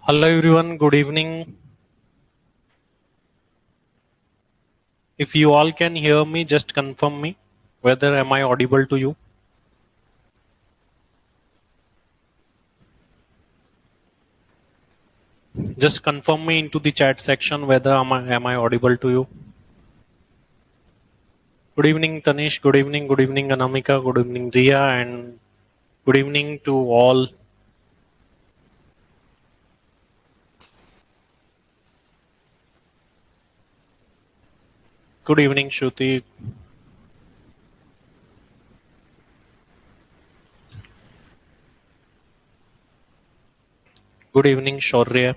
Hello everyone, good evening. If you all can hear me, just confirm me whether am I audible to you. Just confirm me into the chat section whether am I audible to you. Good evening Tanish, good evening Anamika, good evening Ria, and good evening to all. Good evening Shruti. Good evening Shaurya.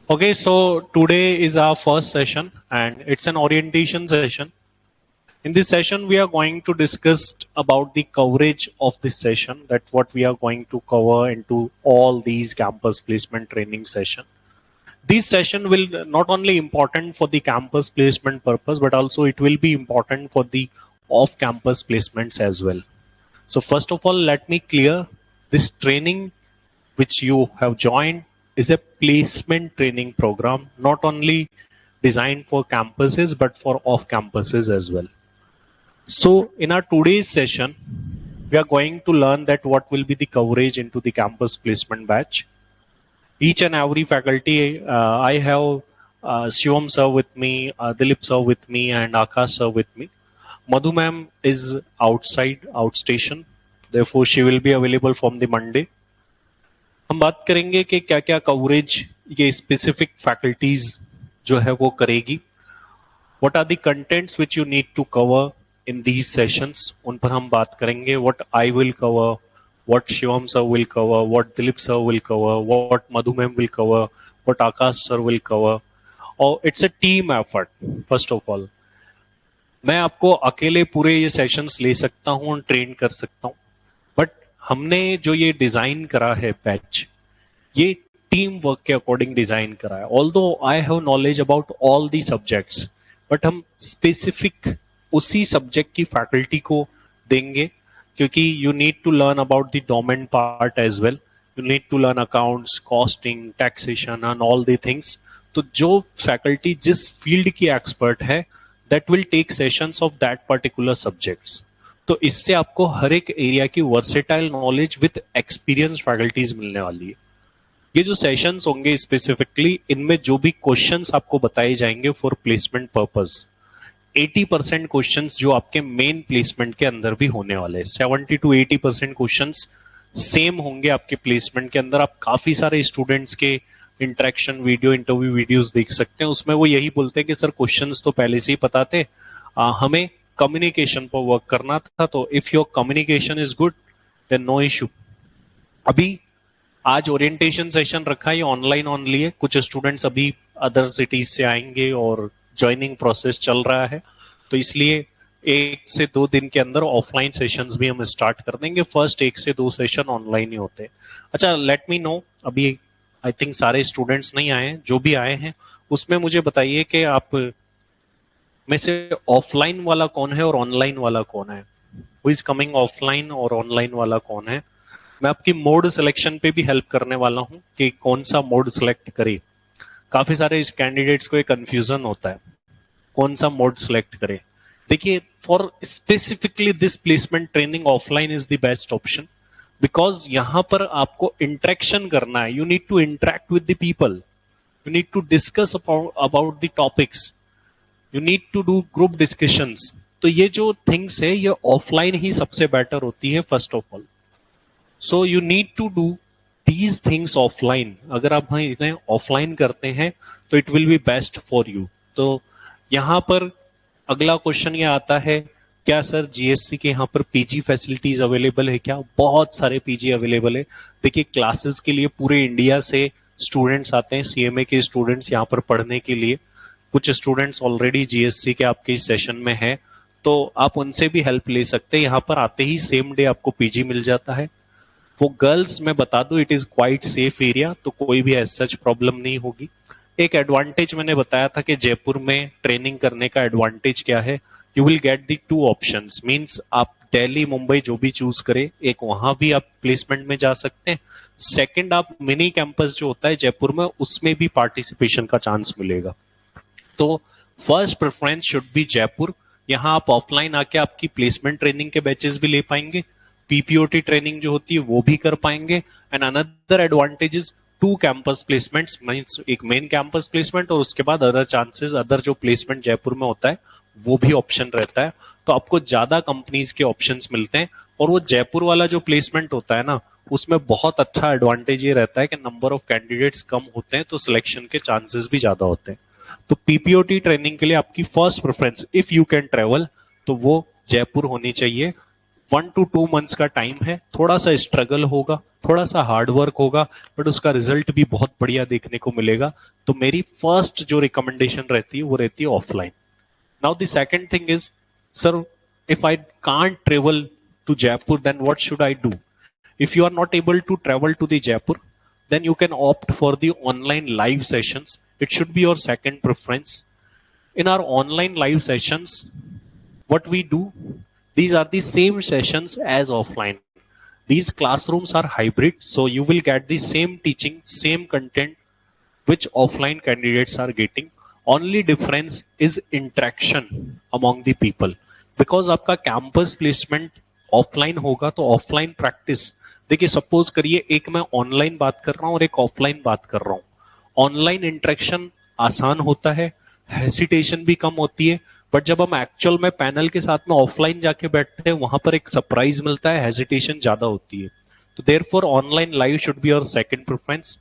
Okay, so today is our first session and it's an orientation session. In this session, we are going to discuss about the coverage of this session. That's what we are going to cover into all these campus placement training session. This session will not only important for the campus placement purpose, but also it will be important for the off-campus placements as well. So first of all, let me clear this training which you have joined is a placement training program, not only designed for campuses, but for off campuses as well. So in our today's session, we are going to learn that what will be the coverage into the campus placement batch. Each and every faculty, I have Shivam sir with me, Dilip sir with me, and Akash sir with me. Madhu ma'am is outstation. Therefore, she will be available from the Monday. हम बात करेंगे कि क्या क्या coverage ये specific faculties जो है वो करेगी. What are the contents which you need to cover in these sessions? उन पर हम बात करेंगे. What I will cover, what Shivam sir will cover, what Dilip sir will cover, what Madhu ma'am will cover, what Akash sir will cover. और it's a team effort first of all. मैं आपको अकेले पूरे ये sessions ले सकता हूँ और ट्रेन कर सकता हूँ, बट हमने जो ये डिजाइन करा है बैच, ये टीम वर्क के अकॉर्डिंग डिजाइन करा है. Although I have knowledge about all the subjects, but हम स्पेसिफिक उसी सब्जेक्ट की फैकल्टी को देंगे, क्योंकि you need to learn about the domain part as well. You need to learn accounts, costing, taxation and all the things. तो जो faculty जिस field की एक्सपर्ट है, that will take sessions of that particular subjects. तो इससे आपको हर एक area की versatile knowledge with experience faculties मिलने वाली है. ये जो सेशंस होंगे स्पेसिफिकली, इनमें जो भी क्वेश्चंस आपको बताए जाएंगे फॉर प्लेसमेंट पर्पस, 80% क्वेश्चंस जो आपके मेन प्लेसमेंट के अंदर भी होने वाले हैं. 70 to 80% क्वेश्चंस सेम होंगे आपके प्लेसमेंट के अंदर. आप काफी सारे स्टूडेंट्स के इंटरेक्शन वीडियो, इंटरव्यू वीडियोस देख सकते हैं. उसमें वो यही बोलते हैं कि सर क्वेश्चंस तो पहले से ही पता थे, हमें कम्युनिकेशन पर वर्क करना था. तो if your communication is good then no issue. अभी आज ओरिएंटेशन सेशन रखा है, ऑनलाइन ऑनली है. कुछ स्टूडेंट्स अभी अदर सिटीज से आएंगे और ज्वाइनिंग प्रोसेस चल रहा है, तो इसलिए 1 से 2 दिन के अंदर ऑफलाइन सेशंस भी हम स्टार्ट कर देंगे. फर्स्ट 1 से 2 सेशन ऑनलाइन ही होते हैं. अच्छा, लेट मी नो, अभी आई थिंक सारे स्टूडेंट्स नहीं आए हैं. जो भी आए हैं उसमें मुझे बताइए कि आप में से ऑफलाइन वाला कौन है और ऑनलाइन वाला कौन है. हु इज कमिंग ऑफलाइन और ऑनलाइन वाला कौन है. मैं आपकी मोड सिलेक्शन पे भी हेल्प करने वाला हूं कि कौन सा मोड सिलेक्ट करे. काफी सारे इस कैंडिडेट्स को एक कंफ्यूजन होता है कौन सा मोड सिलेक्ट करे. देखिए, for specifically this placement training offline is the best option, because यहां पर आपको इंटरेक्शन करना है. You need to interact with the people, you need to discuss about the topics, you need to do group discussions. तो ये जो things है ये ऑफलाइन ही सबसे बेटर होती है first of all. So you need to do these things offline. अगर आप इन्हें ऑफलाइन करते हैं तो it will be best for you. तो यहाँ पर अगला क्वेश्चन ये आता है, क्या सर जीएससी के यहाँ पर पीजी फैसिलिटीज अवेलेबल है क्या. बहुत सारे पीजी अवेलेबल है. देखिए, क्लासेस के लिए पूरे इंडिया से स्टूडेंट्स आते हैं, सीएमए के स्टूडेंट्स यहाँ पर पढ़ने के लिए. कुछ स्टूडेंट्स ऑलरेडी जीएससी के आपके इस सेशन में है, तो आप उनसे भी हेल्प ले सकते हैं. यहाँ पर आते ही सेम डे आपको पीजी मिल जाता है. वो गर्ल्स मैं बता दूं, it is quite safe area, तो कोई भी ऐसा सच प्रॉब्लम नहीं होगी. एक एडवांटेज मैंने बताया था कि जयपुर में ट्रेनिंग करने का एडवांटेज क्या है, you will get the two options, means आप दिल्ली मुंबई जो भी चूज करें, एक वहां भी आप प्लेसमेंट में जा सकते हैं। सेकंड, आप मिनी कैंपस जो होता है जयपुर में, उसमें भी पार्टिसिपेशन का चांस मिलेगा। तो first preference should be Jaipur. यहाँ आप ऑफलाइन आके आपकी प्लेसमेंट ट्रेनिंग के बैचेस भी ले पाएंगे, पीपीओटी ट्रेनिंग जो होती है वो भी कर पाएंगे। And another advantage is to campus placements, means एक मेन कैंपस प्लेसमेंट और उसके बाद अदर चांसेस, अदर जो प्लेसमेंट जयपुर में होता है वो भी ऑप्शन रहता है। तो आपको ज्यादा कंपनीज के ऑप्शंस मिलते हैं। और वो जयपुर वाला जो प्लेसमेंट होता है ना, उसमें बहुत अच्छा एडवांटेज ये रहता है कि नंबर ऑफ कैंडिडेट्स कम होते हैं तो सिलेक्शन के चांसेस भी ज्यादा होते हैं। तो पीपीओटी ट्रेनिंग के लिए आपकी first preference if you can travel तो वो जयपुर होनी चाहिए। 1 to 2 months का टाइम है, थोड़ा सा स्ट्रगल होगा, थोड़ा सा हार्ड वर्क होगा, बट उसका रिजल्ट भी बहुत बढ़िया देखने को मिलेगा। तो मेरी फर्स्ट जो रिकमेंडेशन रहती है वो रहती है offline. Now the second thing is, sir if I can't travel to Jaipur, then what should I do? If you are not able to travel to the Jaipur, then you can opt for the online live sessions. It should be your second preference. In our online live sessions, what we do, these are the same sessions as offline. These classrooms are hybrid, so you will get the same teaching, same content which offline candidates are getting. Only difference is interaction among the people. Because आपका campus placement offline होगा तो offline practice, देखिए suppose करिए एक मैं online बात कर रहा हूं और एक ऑफलाइन बात कर रहा हूं। ऑनलाइन इंटरेक्शन आसान होता है, हेसिटेशन भी कम होती है, बट जब हम एक्चुअल में पैनल के साथ में ऑफलाइन जाके बैठते हैं वहां पर एक सरप्राइज मिलता है, हेसिटेशन ज्यादा होती है। तो therefore online live should be your second preference.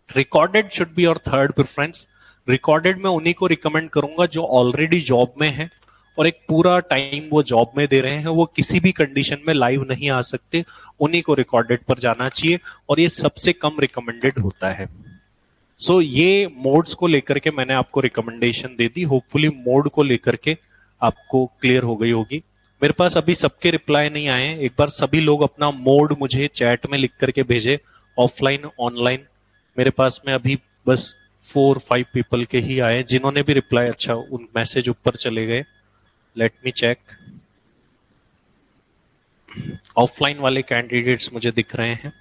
Recorded should be your third preference. Recorded में उन्हीं को रिकमेंड करूंगा जो ऑलरेडी जॉब में है और एक पूरा टाइम वो जॉब में दे रहे हैं, वो किसी भी कंडीशन में लाइव नहीं आ सकते, उन्हीं को रिकॉर्डेड पर जाना चाहिए और ये सबसे कम रिकमेंडेड होता है। सो ये मोड्स को लेकर के मैंने आपको रिकमेंडेशन दे दी, होपफुली मोड को लेकर के आपको क्लियर हो गई होगी। मेरे पास अभी सबके रिप्लाई नहीं आए हैं, एक बार सभी लोग अपना मोड मुझे चैट में लिख करके भेजे, ऑफलाइन ऑनलाइन। मेरे पास में अभी बस 4-5 पीपल के ही आए, जिन्होंने भी रिप्लाई, अच्छा उन मैसेज ऊपर चले गए, लेट मी चेक। ऑफलाइन वाले कैंडिडेट्स मुझे दिख रहे हैं,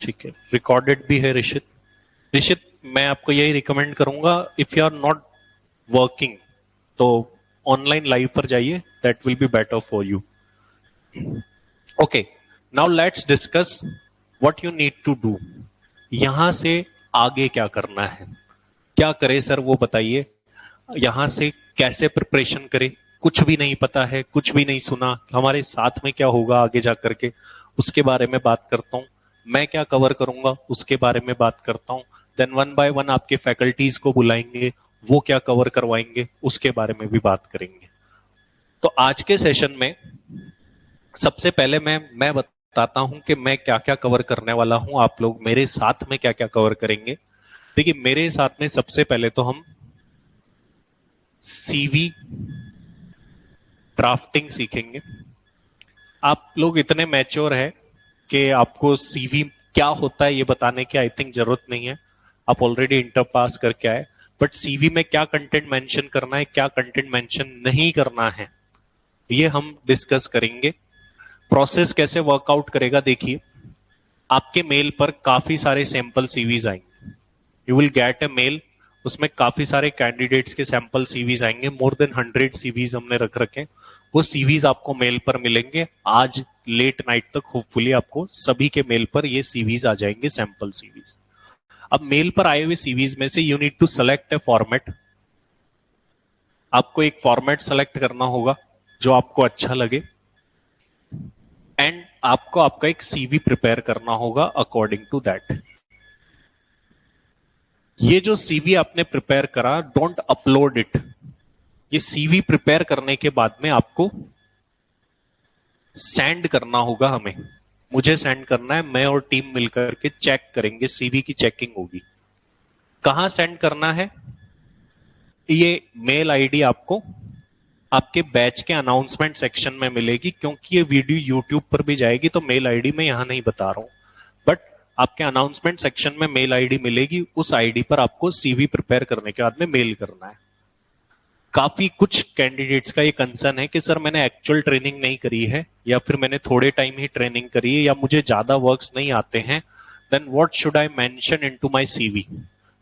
ठीक है, रिकॉर्डेड भी है। ऋषित, ऋषित मैं आपको यही रिकमेंड करूंगा, if you are not working तो ऑनलाइन लाइव पर जाइए, that will be better for you. Okay, now let's discuss what you need to do. यहां से आगे क्या करना है, क्या करें सर वो बताइए। यहां से कैसे प्रिपरेशन करें, कुछ भी नहीं पता है, कुछ भी नहीं सुना, हमारे साथ में क्या होगा आगे जा करके उसके बारे में बात करता हूं। मैं क्या कवर करूंगा उसके बारे में बात करता हूं। देन 1 by 1 आपके फैकल्टीज को बुलाएंगे, वो क्या कवर करवाएंगे उसके बारे में भी बात करेंगे। तो आज के सेशन में सबसे पहले मैं बताता हूं कि मैं क्या क्या कवर करने वाला हूं, आप लोग मेरे साथ में क्या क्या कवर करेंगे। देखिए मेरे साथ में सबसे पहले तो हम सीवी ड्राफ्टिंग सीखेंगे। आप लोग इतने मैच्योर है कि आपको सीवी क्या होता है ये बताने की आई थिंक जरूरत नहीं है, आप ऑलरेडी इंटर पास करके आए। बट सीवी में क्या कंटेंट मेंशन करना है, क्या कंटेंट मेंशन नहीं करना है, ये हम डिस्कस करेंगे। प्रोसेस कैसे वर्कआउट करेगा, देखिए आपके मेल पर काफी सारे सैंपल सीवीज आएंगे, you will get a mail, उसमें काफी सारे कैंडिडेट्स के सैंपल सीवीज आएंगे, मोर देन 100 सीवीज हमने रख रखे। वो सीवीज आपको मेल पर मिलेंगे, आज लेट नाइट तक होपफुली आपको सभी के मेल पर ये सीवीज आ जाएंगे, सैंपल सीवीज। अब मेल पर आए हुए सीवीज में से you need to select a format, आपको एक फॉर्मेट सेलेक्ट करना होगा जो आपको अच्छा लगे, एंड आपको आपका एक सीवी प्रिपेयर करना होगा अकॉर्डिंग टू दैट। ये जो सीवी आपने प्रिपेयर करा, डोंट अपलोड इट। ये सीवी प्रिपेयर करने के बाद में आपको सेंड करना होगा, हमें, मुझे सेंड करना है, मैं और टीम मिलकर के चेक करेंगे, सीवी की चेकिंग होगी। कहां सेंड करना है, ये मेल आईडी आपको आपके बैच के अनाउंसमेंट सेक्शन में मिलेगी, क्योंकि ये वीडियो यूट्यूब पर भी जाएगी तो मेल आईडी मैं यहां नहीं बता रहा हूं, बट आपके अनाउंसमेंट सेक्शन में मेल आईडी मिलेगी, उस आईडी पर आपको सीवी प्रिपेयर करने के बाद में मेल करना है। काफी कुछ कैंडिडेट्स का ये कंसर्न है कि सर मैंने एक्चुअल ट्रेनिंग नहीं करी है, या फिर मैंने थोड़े टाइम ही ट्रेनिंग करी है, या मुझे ज्यादा वर्क्स नहीं आते हैं, then what should I mention into my CV.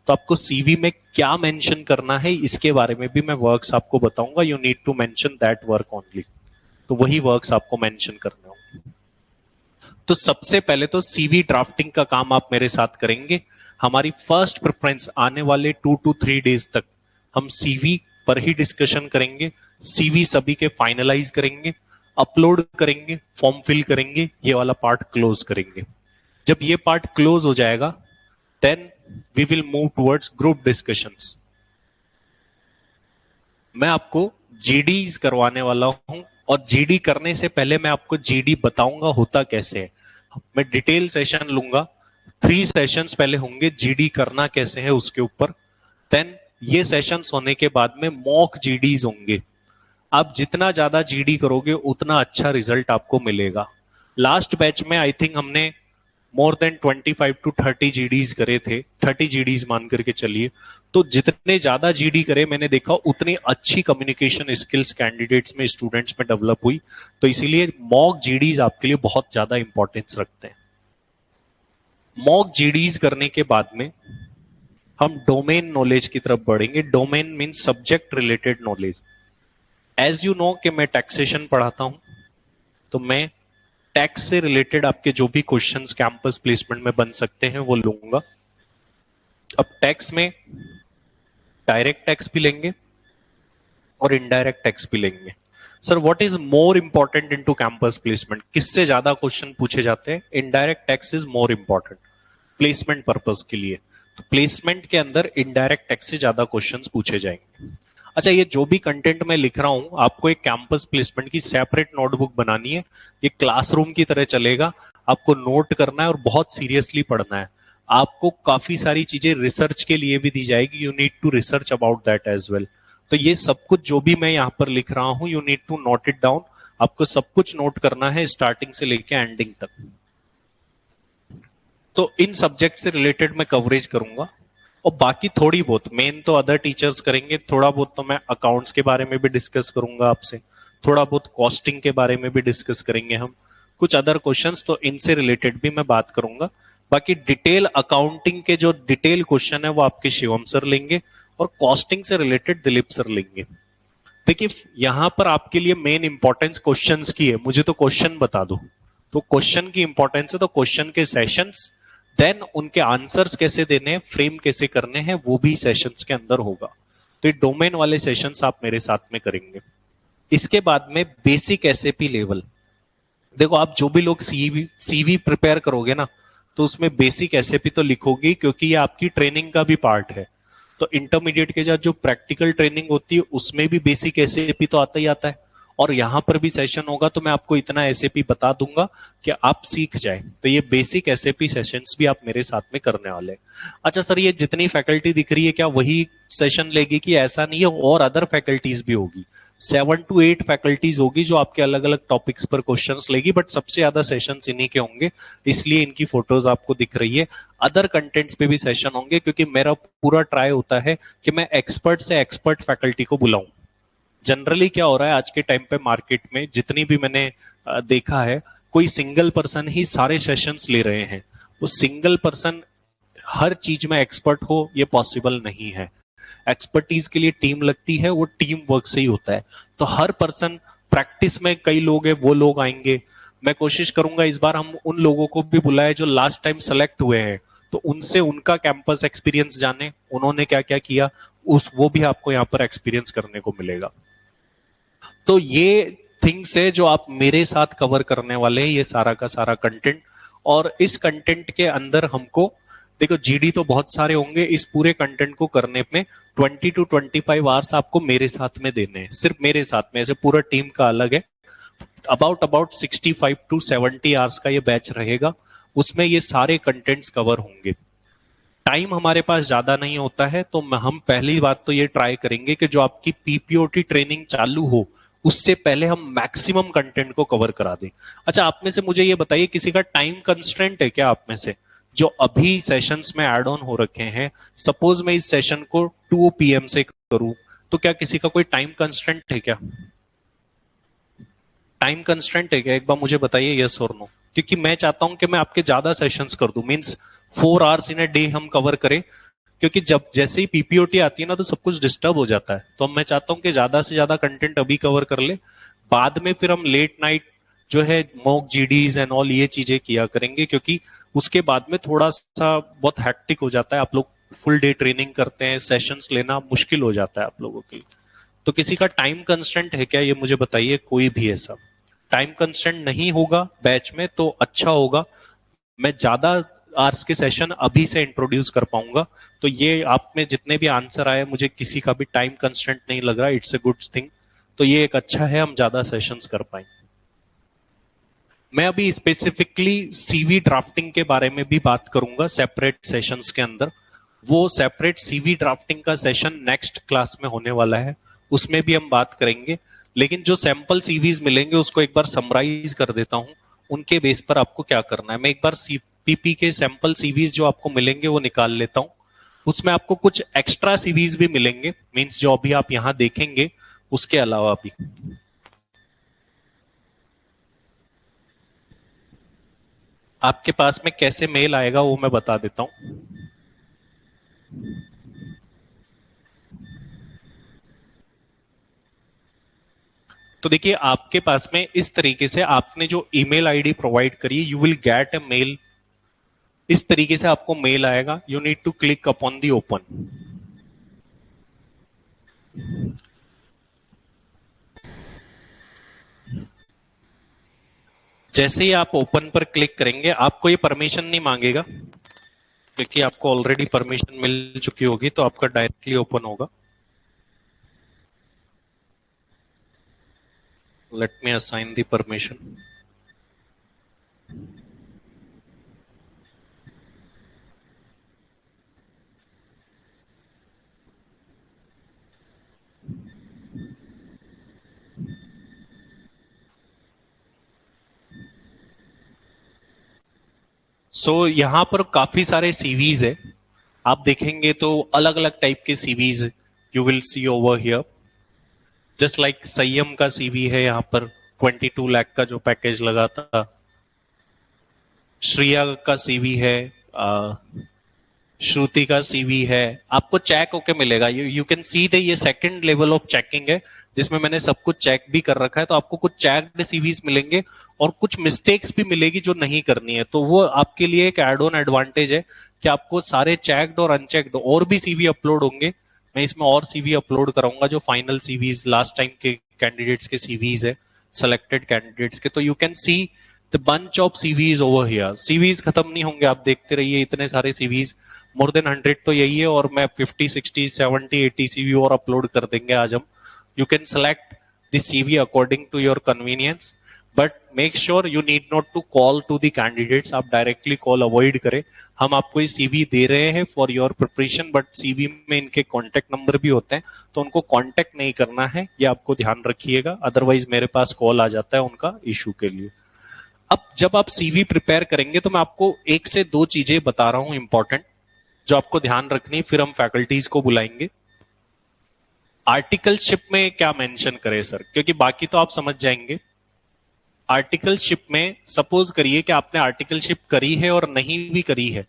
तो आपको सीवी में क्या मेंशन करना है इसके बारे में भी मैं वर्क्स आपको बताऊंगा। You need to mention that work only. तो वही वर्क्स आपको मेंशन करने होंगे। तो सबसे पहले तो सीवी ड्राफ्टिंग का काम आप मेरे साथ करेंगे। हमारी फर्स्ट प्रेफरेंस आने वाले 2 to 3 डेज तक हम सीवी पर ही डिस्कशन करेंगे। सीवी सभी के फाइनलाइज करेंगे, अपलोड करेंगे, फॉर्म फिल करेंगे, ये वाला पार्ट क्लोज करेंगे। जब ये पार्ट क्लोज हो जाएगा then we will move towards group discussions. मैं आपको जीडी करवाने वाला हूं, और जीडी करने से पहले मैं आपको जीडी बताऊंगा होता कैसे है। मैं डिटेल सेशन लूंगा, 3 सेशंस पहले होंगे जीडी करना कैसे है उसके ऊपर। देन ये सेशंस होने के बाद में मॉक जीडीज होंगे। आप जितना ज्यादा जीडी करोगे उतना अच्छा रिजल्ट आपको मिलेगा। लास्ट बैच में आई थिंक हमने मोर देन 25 to 30 जीडीज करे थे, 30 जीडीज मान करके चलिए। तो जितने ज्यादा जीडी करे मैंने देखा उतनी अच्छी कम्युनिकेशन स्किल्स कैंडिडेट्स में, स्टूडेंट्स में डेवलप हुई। तो इसीलिए मॉक जीडीज आपके लिए बहुत ज्यादा इंपॉर्टेंस रखते हैं। मॉक जीडीज करने के बाद में हम डोमेन नॉलेज की तरफ बढ़ेंगे। Domain means subject related knowledge. As you know कि मैं टैक्सेशन पढ़ाता हूं, तो मैं टैक्स से रिलेटेड आपके जो भी क्वेश्चंस कैंपस प्लेसमेंट में बन सकते हैं वो लूंगा। अब टैक्स में डायरेक्ट टैक्स भी लेंगे और इनडायरेक्ट टैक्स भी लेंगे। Sir what is more important into campus placement, किससे ज्यादा क्वेश्चन पूछे जाते हैं? Indirect tax is more important placement purpose के लिए। तो प्लेसमेंट के अंदर इनडायरेक्ट टैक्स से ज्यादा क्वेश्चंस पूछे जाएंगे। अच्छा, ये जो भी कंटेंट मैं लिख रहा हूं आपको एक कैंपस प्लेसमेंट की सेपरेट नोटबुक बनानी है। ये क्लासरूम की तरह चलेगा, आपको नोट करना है और बहुत सीरियसली पढ़ना है। आपको काफी सारी चीजें रिसर्च के लिए भी दी जाएगी, you need to research about that as well. तो ये सब कुछ जो भी मैं यहाँ पर लिख रहा हूं you need to note it down. आपको सब कुछ नोट करना है स्टार्टिंग से लेके एंडिंग तक। तो इन सब्जेक्ट से रिलेटेड मैं कवरेज करूंगा, और बाकी थोड़ी बहुत मेन तो अदर टीचर्स करेंगे। थोड़ा बहुत तो मैं अकाउंट्स के बारे में भी डिस्कस करूंगा आपसे, थोड़ा बहुत कॉस्टिंग के बारे में भी डिस्कस करेंगे हम, कुछ अदर क्वेश्चंस तो इनसे रिलेटेड भी मैं बात करूंगा। बाकी डिटेल अकाउंटिंग के जो डिटेल क्वेश्चन है वो आपके शिवम सर लेंगे, और कॉस्टिंग से रिलेटेड दिलीप सर लेंगे। देखिए यहां पर आपके लिए मेन इंपॉर्टेंस क्वेश्चंस की है, मुझे तो क्वेश्चन बता दो। तो क्वेश्चन की इंपॉर्टेंस है, तो क्वेश्चन के सेशंस, देन उनके आंसर्स कैसे देने हैं, फ्रेम कैसे करने हैं, वो भी सेशंस के अंदर होगा। तो ये डोमेन वाले सेशंस आप मेरे साथ में करेंगे। इसके बाद में बेसिक एसएपी लेवल। देखो आप जो भी लोग सीवी प्रिपेयर करोगे ना, तो उसमें बेसिक एसएपी तो लिखोगे, क्योंकि ये आपकी ट्रेनिंग का भी पार्ट है। तो इंटरमीडिएट के साथ जो प्रैक्टिकल ट्रेनिंग होती है उसमें भी बेसिक एसएपी तो आता ही आता है, और यहां पर भी सेशन होगा तो मैं आपको इतना एसएपी बता दूंगा कि आप सीख जाए। तो ये बेसिक एसएपी सेशंस भी आप मेरे साथ में करने वाले हैं। अच्छा सर, ये जितनी फैकल्टी दिख रही है क्या वही सेशन लेगी? कि ऐसा नहीं है, और अदर फैकल्टीज भी होगी। 7 to 8 फैकल्टीज होगी जो आपके अलग अलग टॉपिक्स पर क्वेश्चंस लेगी, बट सबसे ज्यादा सेशंस इन्हीं के होंगे, इसलिए इनकी फोटोज आपको दिख रही है। अदर कंटेंट्स पे भी सेशन होंगे, क्योंकि मेरा पूरा ट्राई होता है कि मैं एक्सपर्ट से एक्सपर्ट फैकल्टी को बुलाऊं। जनरली क्या हो रहा है आज के टाइम पे मार्केट में, जितनी भी मैंने देखा है, कोई सिंगल पर्सन ही सारे सेशंस ले रहे हैं। वो सिंगल पर्सन हर चीज में एक्सपर्ट हो ये पॉसिबल नहीं है। एक्सपर्टीज के लिए टीम लगती है, वो टीम वर्क से ही होता है। तो हर पर्सन, प्रैक्टिस में कई लोग हैं वो लोग आएंगे। मैं कोशिश करूंगा इस बार हम उन लोगों को भी बुलाए जो लास्ट टाइम सेलेक्ट हुए हैं, तो उनसे उनका कैंपस एक्सपीरियंस जाने, उन्होंने क्या क्या किया, वो भी आपको यहाँ पर एक्सपीरियंस करने को मिलेगा। तो ये थिंग्स है जो आप मेरे साथ कवर करने वाले हैं, ये सारा का सारा कंटेंट। और इस कंटेंट के अंदर हमको, देखो जीडी तो बहुत सारे होंगे, इस पूरे कंटेंट को करने में 20 to 25 आवर्स आपको मेरे साथ में देने हैं, सिर्फ मेरे साथ में। ऐसे पूरा टीम का अलग है। अबाउट 65 to 70 आवर्स का ये बैच रहेगा, उसमें ये सारे कंटेंट्स कवर होंगे। टाइम हमारे पास ज्यादा नहीं होता है, तो हम पहली बात तो ये ट्राई करेंगे कि जो आपकी पीपीओटी ट्रेनिंग चालू हो उससे पहले हम मैक्सिमम कंटेंट को कवर करा दें। अच्छा, आप में से मुझे ये बताइए, किसी का टाइम कंस्ट्रेंट है क्या आप में से जो अभी सेशंस में ऐड ऑन हो रखे हैं? सपोज मैं इस सेशन को 2 PM से करूं, तो क्या किसी का कोई टाइम कंस्ट्रेंट है क्या? टाइम कंस्ट्रेंट है क्या? एक बार मुझे बताइए यस और नो, क्योंकि मैं चाहता हूं कि मैं आपके ज्यादा सेशंस कर दूं, means 4 hours in a day हम कवर करें, क्योंकि जब जैसे ही पीपीओटी आती है ना तो सब कुछ डिस्टर्ब हो जाता है। तो मैं चाहता हूं कि ज्यादा से ज्यादा कंटेंट अभी कवर कर ले, बाद में फिर हम लेट नाइट जो है मॉक जीडीज एंड ऑल ये चीजें किया करेंगे, क्योंकि उसके बाद में थोड़ा सा बहुत हैक्टिक हो जाता है। आप लोग फुल डे ट्रेनिंग करते हैं, सेशंस लेना मुश्किल हो जाता है आप लोगों के लिए। तो किसी का टाइम कंस्टेंट है क्या, ये मुझे बताइए, कोई भी ऐसा टाइम कंस्टेंट नहीं होगा बैच में तो अच्छा होगा, मैं ज्यादा आवर्स के सेशन अभी से इंट्रोड्यूस कर पाऊंगा। तो ये आप में जितने भी आंसर आए, मुझे किसी का भी टाइम कंस्टेंट नहीं लग रहा, इट्स ए गुड थिंग। तो ये एक अच्छा है, हम ज्यादा सेशंस कर पाएंगे। मैं अभी स्पेसिफिकली सीवी ड्राफ्टिंग के बारे में भी बात करूंगा सेपरेट सेशंस के अंदर। वो सेपरेट सीवी ड्राफ्टिंग का सेशन नेक्स्ट क्लास में होने वाला है, उसमें भी हम बात करेंगे। लेकिन जो सैंपल सीवीज मिलेंगे उसको एक बार समराइज कर देता हूं, उनके बेस पर आपको क्या करना है। मैं एक बार सीपीपी के सैंपल सीवीज जो आपको मिलेंगे वो निकाल लेता हूं। उसमें आपको कुछ एक्स्ट्रा सीवीज भी मिलेंगे, मींस जो अभी आप यहां देखेंगे उसके अलावा भी। आपके पास में कैसे मेल आएगा वो मैं बता देता हूं। तो देखिए आपके पास में इस तरीके से आपने जो ईमेल आईडी प्रोवाइड करी, you will get a mail. इस तरीके से आपको मेल आएगा, you need to click upon the open. जैसे ही आप ओपन पर क्लिक करेंगे आपको ये परमिशन नहीं मांगेगा, क्योंकि आपको ऑलरेडी परमिशन मिल चुकी होगी, तो आपका डायरेक्टली ओपन होगा। लेट मी असाइन दी परमिशन। सो यहां पर काफी सारे सीवीज है, आप देखेंगे तो अलग अलग टाइप के CVs you will see over here. Just like संयम का सीवी है यहाँ पर, 22 लाख का जो पैकेज लगा था। श्रिया का सीवी है, श्रुति का सीवी है, आपको चेक होके मिलेगा। यू कैन सी द ये सेकंड लेवल ऑफ चेकिंग है, जिसमें मैंने सब कुछ चेक भी कर रखा है। तो आपको कुछ चेक्ड सीवीज मिलेंगे और कुछ मिस्टेक्स भी मिलेगी जो नहीं करनी है। तो वो आपके लिए एक एड ऑन एडवांटेज है कि आपको सारे चेक्ड और अनचेक्ड और भी सीवी अपलोड होंगे। मैं इसमें और सीवी अपलोड कराऊंगा जो फाइनल सीवीज लास्ट टाइम के कैंडिडेट्स के सीवीज है, सिलेक्टेड कैंडिडेट्स के। तो you can see the bunch of CVs over here. CVs खत्म नहीं होंगे, आप देखते रहिए, इतने सारे सीवीज, मोर देन 100 तो यही है, और मैं 50 60 70 80 सीवी और अपलोड कर देंगे आज हम। You can select the CV according to your convenience, but make sure you need not to call to the candidates. आप डायरेक्टली कॉल अवॉइड करें। हम आपको ये सीवी दे रहे हैं for your preparation, but CV में इनके कॉन्टेक्ट नंबर भी होते हैं, तो उनको कॉन्टेक्ट नहीं करना है, ये आपको ध्यान रखिएगा। अदरवाइज मेरे पास कॉल आ जाता है उनका इशू के लिए। अब जब आप सीवी प्रिपेयर करेंगे तो मैं आपको एक से दो चीजें बता रहा हूं इंपॉर्टेंट, जो आपको ध्यान रखनी, फिर हम फैकल्टीज को बुलाएंगे। आर्टिकलशिप में क्या मेंशन करें सर, क्योंकि बाकी तो आप समझ जाएंगे। आर्टिकलशिप में सपोज करिए कि आपने आर्टिकलशिप करी है और नहीं भी करी है,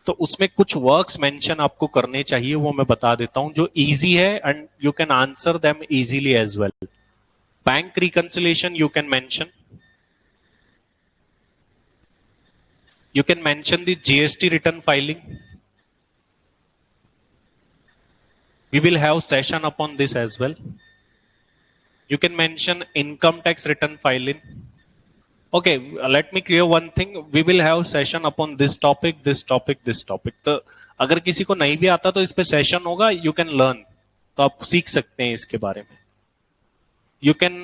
तो उसमें कुछ वर्क्स मेंशन आपको करने चाहिए, वो मैं बता देता हूं, जो इजी है and you can answer them easily as well. Bank reconciliation you can mention, you can mention the GST return filing. We will have session upon this as well. You can mention income tax return filing. Okay, let me clear one thing. We will have session upon this topic, this topic, this topic. तो अगर किसी को नहीं भी आता तो इस पे सेशन होगा, यू कैन लर्न, तो आप सीख सकते हैं इसके बारे में। You can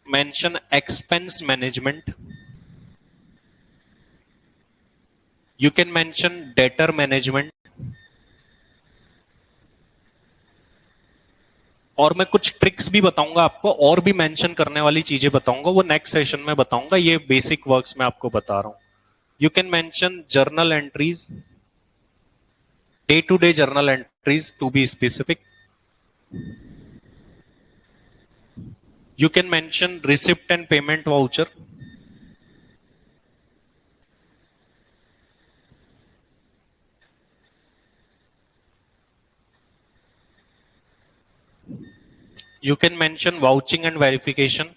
mention expense management, you can mention debtor management, और मैं कुछ ट्रिक्स भी बताऊंगा आपको, और भी मेंशन करने वाली चीजें बताऊंगा, वो नेक्स्ट सेशन में बताऊंगा। ये बेसिक वर्क्स मैं आपको बता रहा हूं। You can mention journal entries, day to day journal entries to be specific. You can mention receipt and payment voucher. You can mention vouching and verification.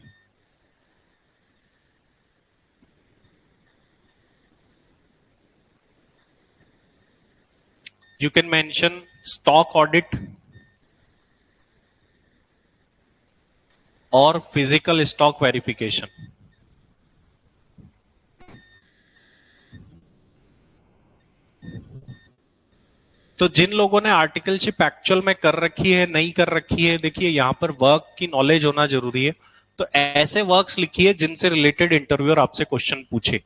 You can mention stock audit or physical stock verification. तो जिन लोगों ने articleship actual में कर रखी है नहीं कर रखी है, देखिए यहाँ पर वर्क की नॉलेज होना जरूरी है। तो ऐसे वर्क्स लिखिए जिनसे रिलेटेड इंटरव्यूअर आपसे क्वेश्चन पूछे।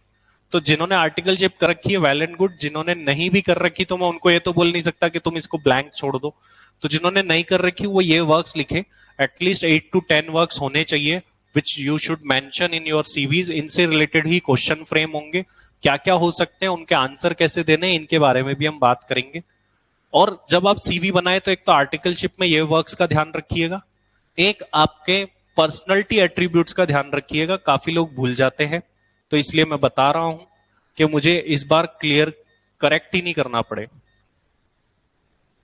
तो जिन्होंने आर्टिकलशिप कर रखी है वेल एंड गुड, जिन्होंने नहीं भी कर रखी तो मैं उनको ये तो बोल नहीं सकता कि तुम इसको ब्लैंक छोड़ दो। तो जिन्होंने नहीं कर रखी वो ये वर्क्स लिखे, एटलीस्ट 8 to 10 वर्क्स होने चाहिए which you should mention in your CVs. इनसे रिलेटेड ही क्वेश्चन फ्रेम होंगे, क्या क्या हो सकते हैं, उनके आंसर कैसे देने, इनके बारे में भी हम बात करेंगे। और जब आप सीवी बनाए तो एक तो आर्टिकलशिप में ये वर्क्स का ध्यान रखिएगा, एक आपके पर्सनैलिटी एट्रीब्यूट्स का ध्यान रखिएगा, काफी लोग भूल जाते हैं। तो इसलिए मैं बता रहा हूं कि मुझे इस बार क्लियर करेक्ट ही नहीं करना पड़े।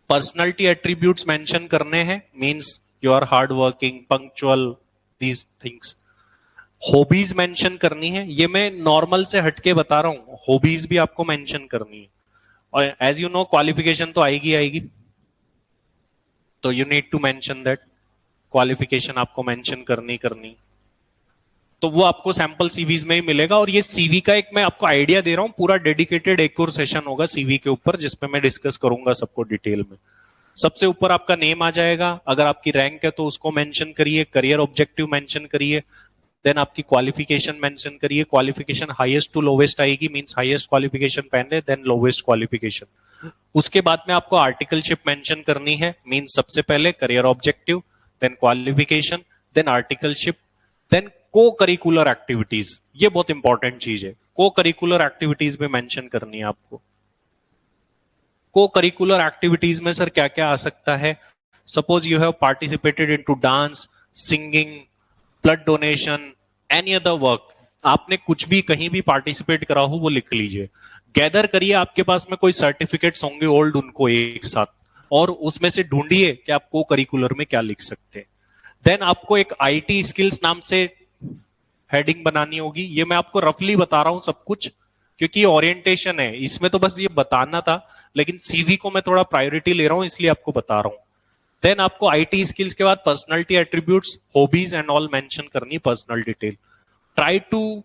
पर्सनैलिटी एट्रीब्यूट्स मेंशन करने हैं, means you are hard working, punctual, these things. Hobbies mention करनी है, ये मैं नॉर्मल से हटके बता रहा हूं, हॉबीज भी आपको मेंशन करनी है। और एज यू नो क्वालिफिकेशन तो आएगी आएगी, तो you need to mention that qualification आपको मेंशन करनी करनी। तो वो आपको सैंपल सीवीज में ही मिलेगा। और ये सीवी का एक मैं आपको आइडिया दे रहा हूं, पूरा डेडिकेटेड एक और सेशन होगा सीवी के ऊपर जिसमें मैं डिस्कस करूंगा सबको डिटेल में। सबसे ऊपर आपका नेम आ जाएगा, अगर आपकी रैंक है तो उसको मेंशन करिए, करियर ऑब्जेक्टिव मेंशन करिए, देन आपकी क्वालिफिकेशन मेंशन करिए। क्वालिफिकेशन हाईएस्ट टू लोवेस्ट आएगी, मींस हाईएस्ट क्वालिफिकेशन पहले देन लोवेस्ट क्वालिफिकेशन। उसके बाद में आपको आर्टिकलशिप मेंशन करनी है, मींस सबसे पहले career objective, then qualification, then articleship, then co curricular activities. ये बहुत इंपॉर्टेंट चीज है, को करिकुलर एक्टिविटीज में मेंशन करनी है आपको। को करिकुलर एक्टिविटीज में सर क्या क्या आ सकता है? Suppose you have participated into dance, singing, blood donation, any other work. आपने कुछ भी कहीं भी पार्टिसिपेट करा हो वो लिख लीजिए। गैदर करिए, आपके पास में कोई सर्टिफिकेट्स होंगे ओल्ड, उनको एक साथ, और उसमें से ढूंढिए कि आप को करिकुलर में क्या लिख सकते हैं। देन आपको एक आईटी स्किल्स नाम से हेडिंग बनानी होगी। ये मैं आपको रफली बता रहा हूं सब कुछ, क्योंकि ये ओरिएंटेशन है, इसमें तो बस ये बताना था, लेकिन सीवी को मैं थोड़ा प्रायोरिटी ले रहा हूं इसलिए आपको बता रहा हूं। देन आपको आईटी स्किल्स के बाद personality attributes, hobbies and all mention करनी, personal detail. Try to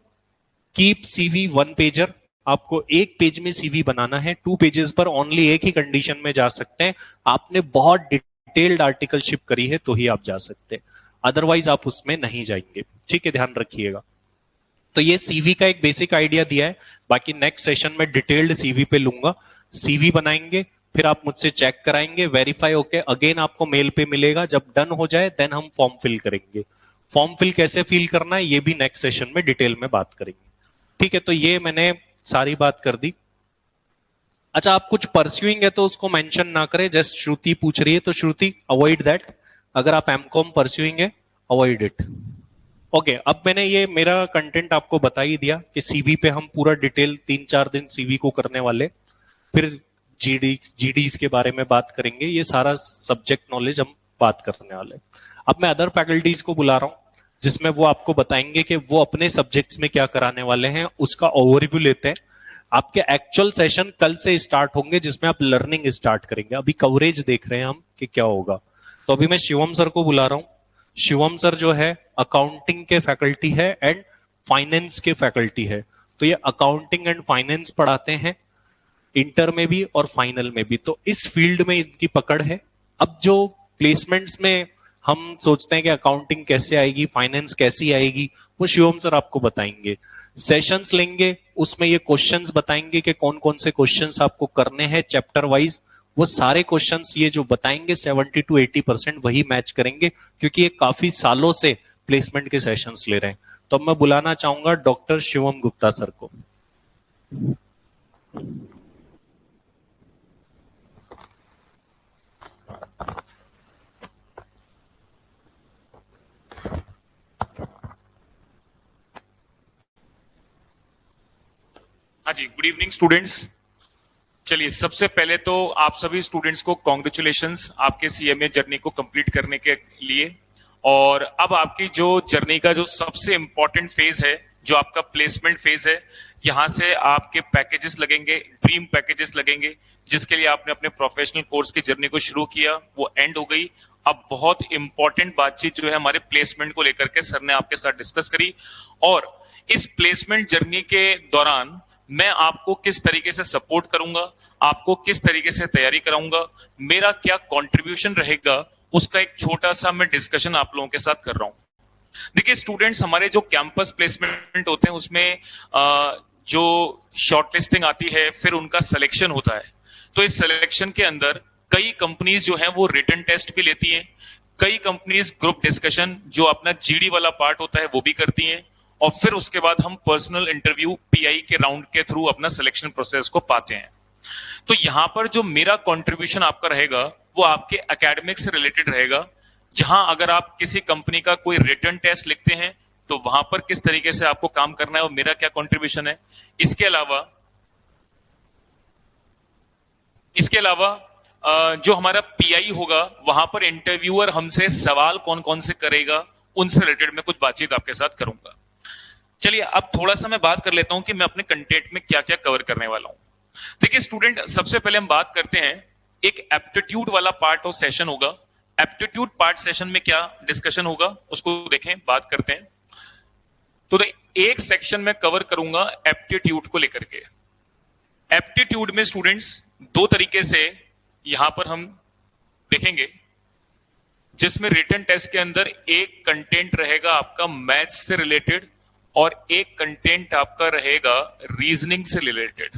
keep CV one pager. आपको एक पेज में सीवी बनाना है, 2 पेजेस पर ओनली एक ही कंडीशन में जा सकते हैं, आपने बहुत डिटेल्ड आर्टिकलशिप करी है तो ही आप जा सकते हैं, अदरवाइज आप उसमें नहीं जाएंगे। ठीक है, ध्यान रखिएगा। तो ये सीवी का एक बेसिक आइडिया दिया है, बाकी नेक्स्ट सेशन में डिटेल्ड सीवी पे लूंगा। सीवी बनाएंगे, फिर आप मुझसे चेक कराएंगे, वेरीफाई होके अगेन आपको मेल पे मिलेगा। जब डन हो जाए देन हम फॉर्म फिल करेंगे। फॉर्म फिल कैसे फिल करना है ये भी नेक्स्ट सेशन में डिटेल में बात करेंगे। ठीक है, तो ये मैंने सारी बात कर दी। अच्छा, आप कुछ परस्यूइंग है तो उसको मेंशन ना करें। जस्ट श्रुति पूछ रही है तो श्रुति अवॉइड दैट। अगर आप एमकॉम परस्यूइंग है, अवॉइड इट। ओके, अब मैंने ये मेरा कंटेंट आपको बता ही दिया कि सीवी पे हम पूरा डिटेल 3-4 दिन सीवी को करने वाले, फिर जीडीज के बारे में बात करेंगे, ये सारा सब्जेक्ट नॉलेज हम बात करने वाले। अब मैं अदर फैकल्टीज को बुला रहा हूं जिसमें वो आपको बताएंगे कि वो अपने सब्जेक्ट्स में क्या कराने वाले हैं, उसका ओवरव्यू लेते हैं। आपके एक्चुअल सेशन कल से स्टार्ट होंगे जिसमें आप लर्निंग स्टार्ट करेंगे। अभी कवरेज देख रहे हैं हम कि क्या होगा। तो अभी मैं शिवम सर को बुला रहा हूं। शिवम सर जो है अकाउंटिंग के फैकल्टी है एंड फाइनेंस के फैकल्टी है। तो ये अकाउंटिंग एंड फाइनेंस पढ़ाते हैं इंटर में भी और फाइनल में भी, तो इस फील्ड में इनकी पकड़ है। अब जो प्लेसमेंट्स में हम सोचते हैं कि अकाउंटिंग कैसे आएगी, फाइनेंस कैसी आएगी, वो शिवम सर आपको बताएंगे। सेशंस लेंगे, उसमें ये क्वेश्चंस बताएंगे कि कौन कौन से क्वेश्चंस आपको करने हैं चैप्टर वाइज। वो सारे क्वेश्चंस ये जो बताएंगे 70 to 80% वही मैच करेंगे, क्योंकि ये काफी सालों से प्लेसमेंट के सेशंस ले रहे हैं। तो अब मैं बुलाना चाहूंगा डॉक्टर शिवम गुप्ता सर को। हाँ जी, गुड इवनिंग स्टूडेंट्स। चलिए, सबसे पहले तो आप सभी स्टूडेंट्स को कॉन्ग्रेचुलेशंस आपके सीएमए जर्नी को कंप्लीट करने के लिए। और अब आपकी जो जर्नी का जो सबसे इंपॉर्टेंट फेज है, जो आपका प्लेसमेंट फेज है, यहाँ से आपके पैकेजेस लगेंगे, ड्रीम पैकेजेस लगेंगे, जिसके लिए आपने अपने प्रोफेशनल कोर्स की जर्नी को शुरू किया, वो एंड हो गई। अब बहुत इंपॉर्टेंट बातचीत जो है हमारे प्लेसमेंट को लेकर के सर ने आपके साथ डिस्कस करी। और इस प्लेसमेंट जर्नी के दौरान मैं आपको किस तरीके से सपोर्ट करूंगा, आपको किस तरीके से तैयारी कराऊंगा, मेरा क्या कंट्रीब्यूशन रहेगा, उसका एक छोटा सा मैं डिस्कशन आप लोगों के साथ कर रहा हूं। देखिए स्टूडेंट्स, हमारे जो कैंपस प्लेसमेंट होते हैं उसमें जो शॉर्टलिस्टिंग आती है, फिर उनका सिलेक्शन होता है। तो इस सिलेक्शन के अंदर कई कंपनीज जो है वो रिटन टेस्ट भी लेती हैं, कई कंपनीज ग्रुप डिस्कशन जो अपना जीडी वाला पार्ट होता है वो भी करती हैं, और फिर उसके बाद हम पर्सनल इंटरव्यू पीआई के राउंड के थ्रू अपना सिलेक्शन प्रोसेस को पाते हैं। तो यहां पर जो मेरा कंट्रीब्यूशन आपका रहेगा वो आपके एकेडमिक से रिलेटेड रहेगा, जहां अगर आप किसी कंपनी का कोई रिटन टेस्ट लिखते हैं तो वहां पर किस तरीके से आपको काम करना है और मेरा क्या कंट्रीब्यूशन है। इसके अलावा जो हमारा पीआई होगा वहां पर इंटरव्यूअर हमसे सवाल कौन कौन से करेगा, उनसे रिलेटेड मैं कुछ बातचीत आपके साथ करूंगा। चलिए, अब थोड़ा सा मैं बात कर लेता हूं कि मैं अपने कंटेंट में क्या क्या कवर करने वाला हूं। देखिए स्टूडेंट, सबसे पहले हम बात करते हैं, एक एप्टीट्यूड वाला पार्ट और सेशन होगा। एप्टीट्यूड पार्ट सेशन में क्या डिस्कशन होगा उसको देखें, बात करते हैं। तो एक सेक्शन में कवर करूंगा एप्टीट्यूड को लेकर के। एप्टीट्यूड में स्टूडेंट्स दो तरीके से यहां पर हम देखेंगे, जिसमें रिटन टेस्ट के अंदर एक कंटेंट रहेगा आपका मैथ्स से रिलेटेड और एक कंटेंट आपका रहेगा रीजनिंग से रिलेटेड।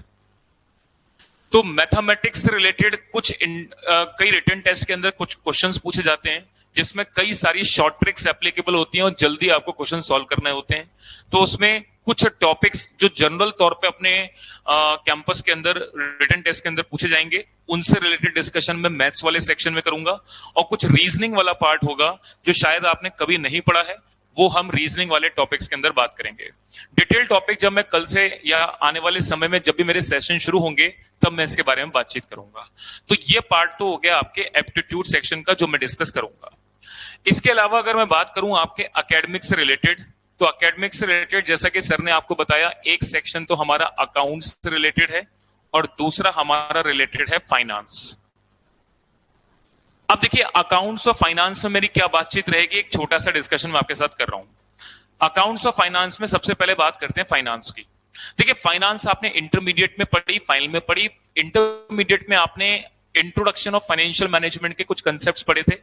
तो मैथमेटिक्स से रिलेटेड कई रिटन टेस्ट के अंदर कुछ क्वेश्चंस पूछे जाते हैं, जिसमें कई सारी शॉर्ट ट्रिक्स एप्लीकेबल होती हैं और जल्दी आपको क्वेश्चन सॉल्व करने होते हैं। तो उसमें कुछ टॉपिक्स जो जनरल तौर पे अपने कैंपस के अंदर रिटन टेस्ट के अंदर पूछे जाएंगे, उनसे रिलेटेड डिस्कशन में मैथ्स वाले सेक्शन में करूंगा। और कुछ रीजनिंग वाला पार्ट होगा जो शायद आपने कभी नहीं पढ़ा है, वो हम रीजनिंग वाले टॉपिक्स के अंदर बात करेंगे। डिटेल टॉपिक जब मैं कल से या आने वाले समय में जब भी मेरे सेशन शुरू होंगे तब मैं इसके बारे में बातचीत करूंगा। तो ये पार्ट तो हो गया आपके एप्टीट्यूड सेक्शन का जो मैं डिस्कस करूंगा। इसके अलावा अगर मैं बात करूं आपके एकेडमिक से रिलेटेड, तो एकेडमिक से रिलेटेड जैसा कि सर ने आपको बताया, एक सेक्शन तो हमारा अकाउंट्स से रिलेटेड है और दूसरा हमारा रिलेटेड है फाइनेंस। अब देखिए, अकाउंट्स और फाइनेंस में मेरी क्या बातचीत रहेगी, एक छोटा सा डिस्कशन मैं आपके साथ कर रहा हूं। अकाउंट्स और फाइनेंस में सबसे पहले बात करते हैं फाइनेंस की। देखिए, फाइनेंस आपने इंटरमीडिएट में पढ़ी, फाइनल में पढ़ी। इंटरमीडिएट में आपने इंट्रोडक्शन ऑफ फाइनेंशियल मैनेजमेंट के कुछ कंसेप्ट्स पढ़े थे,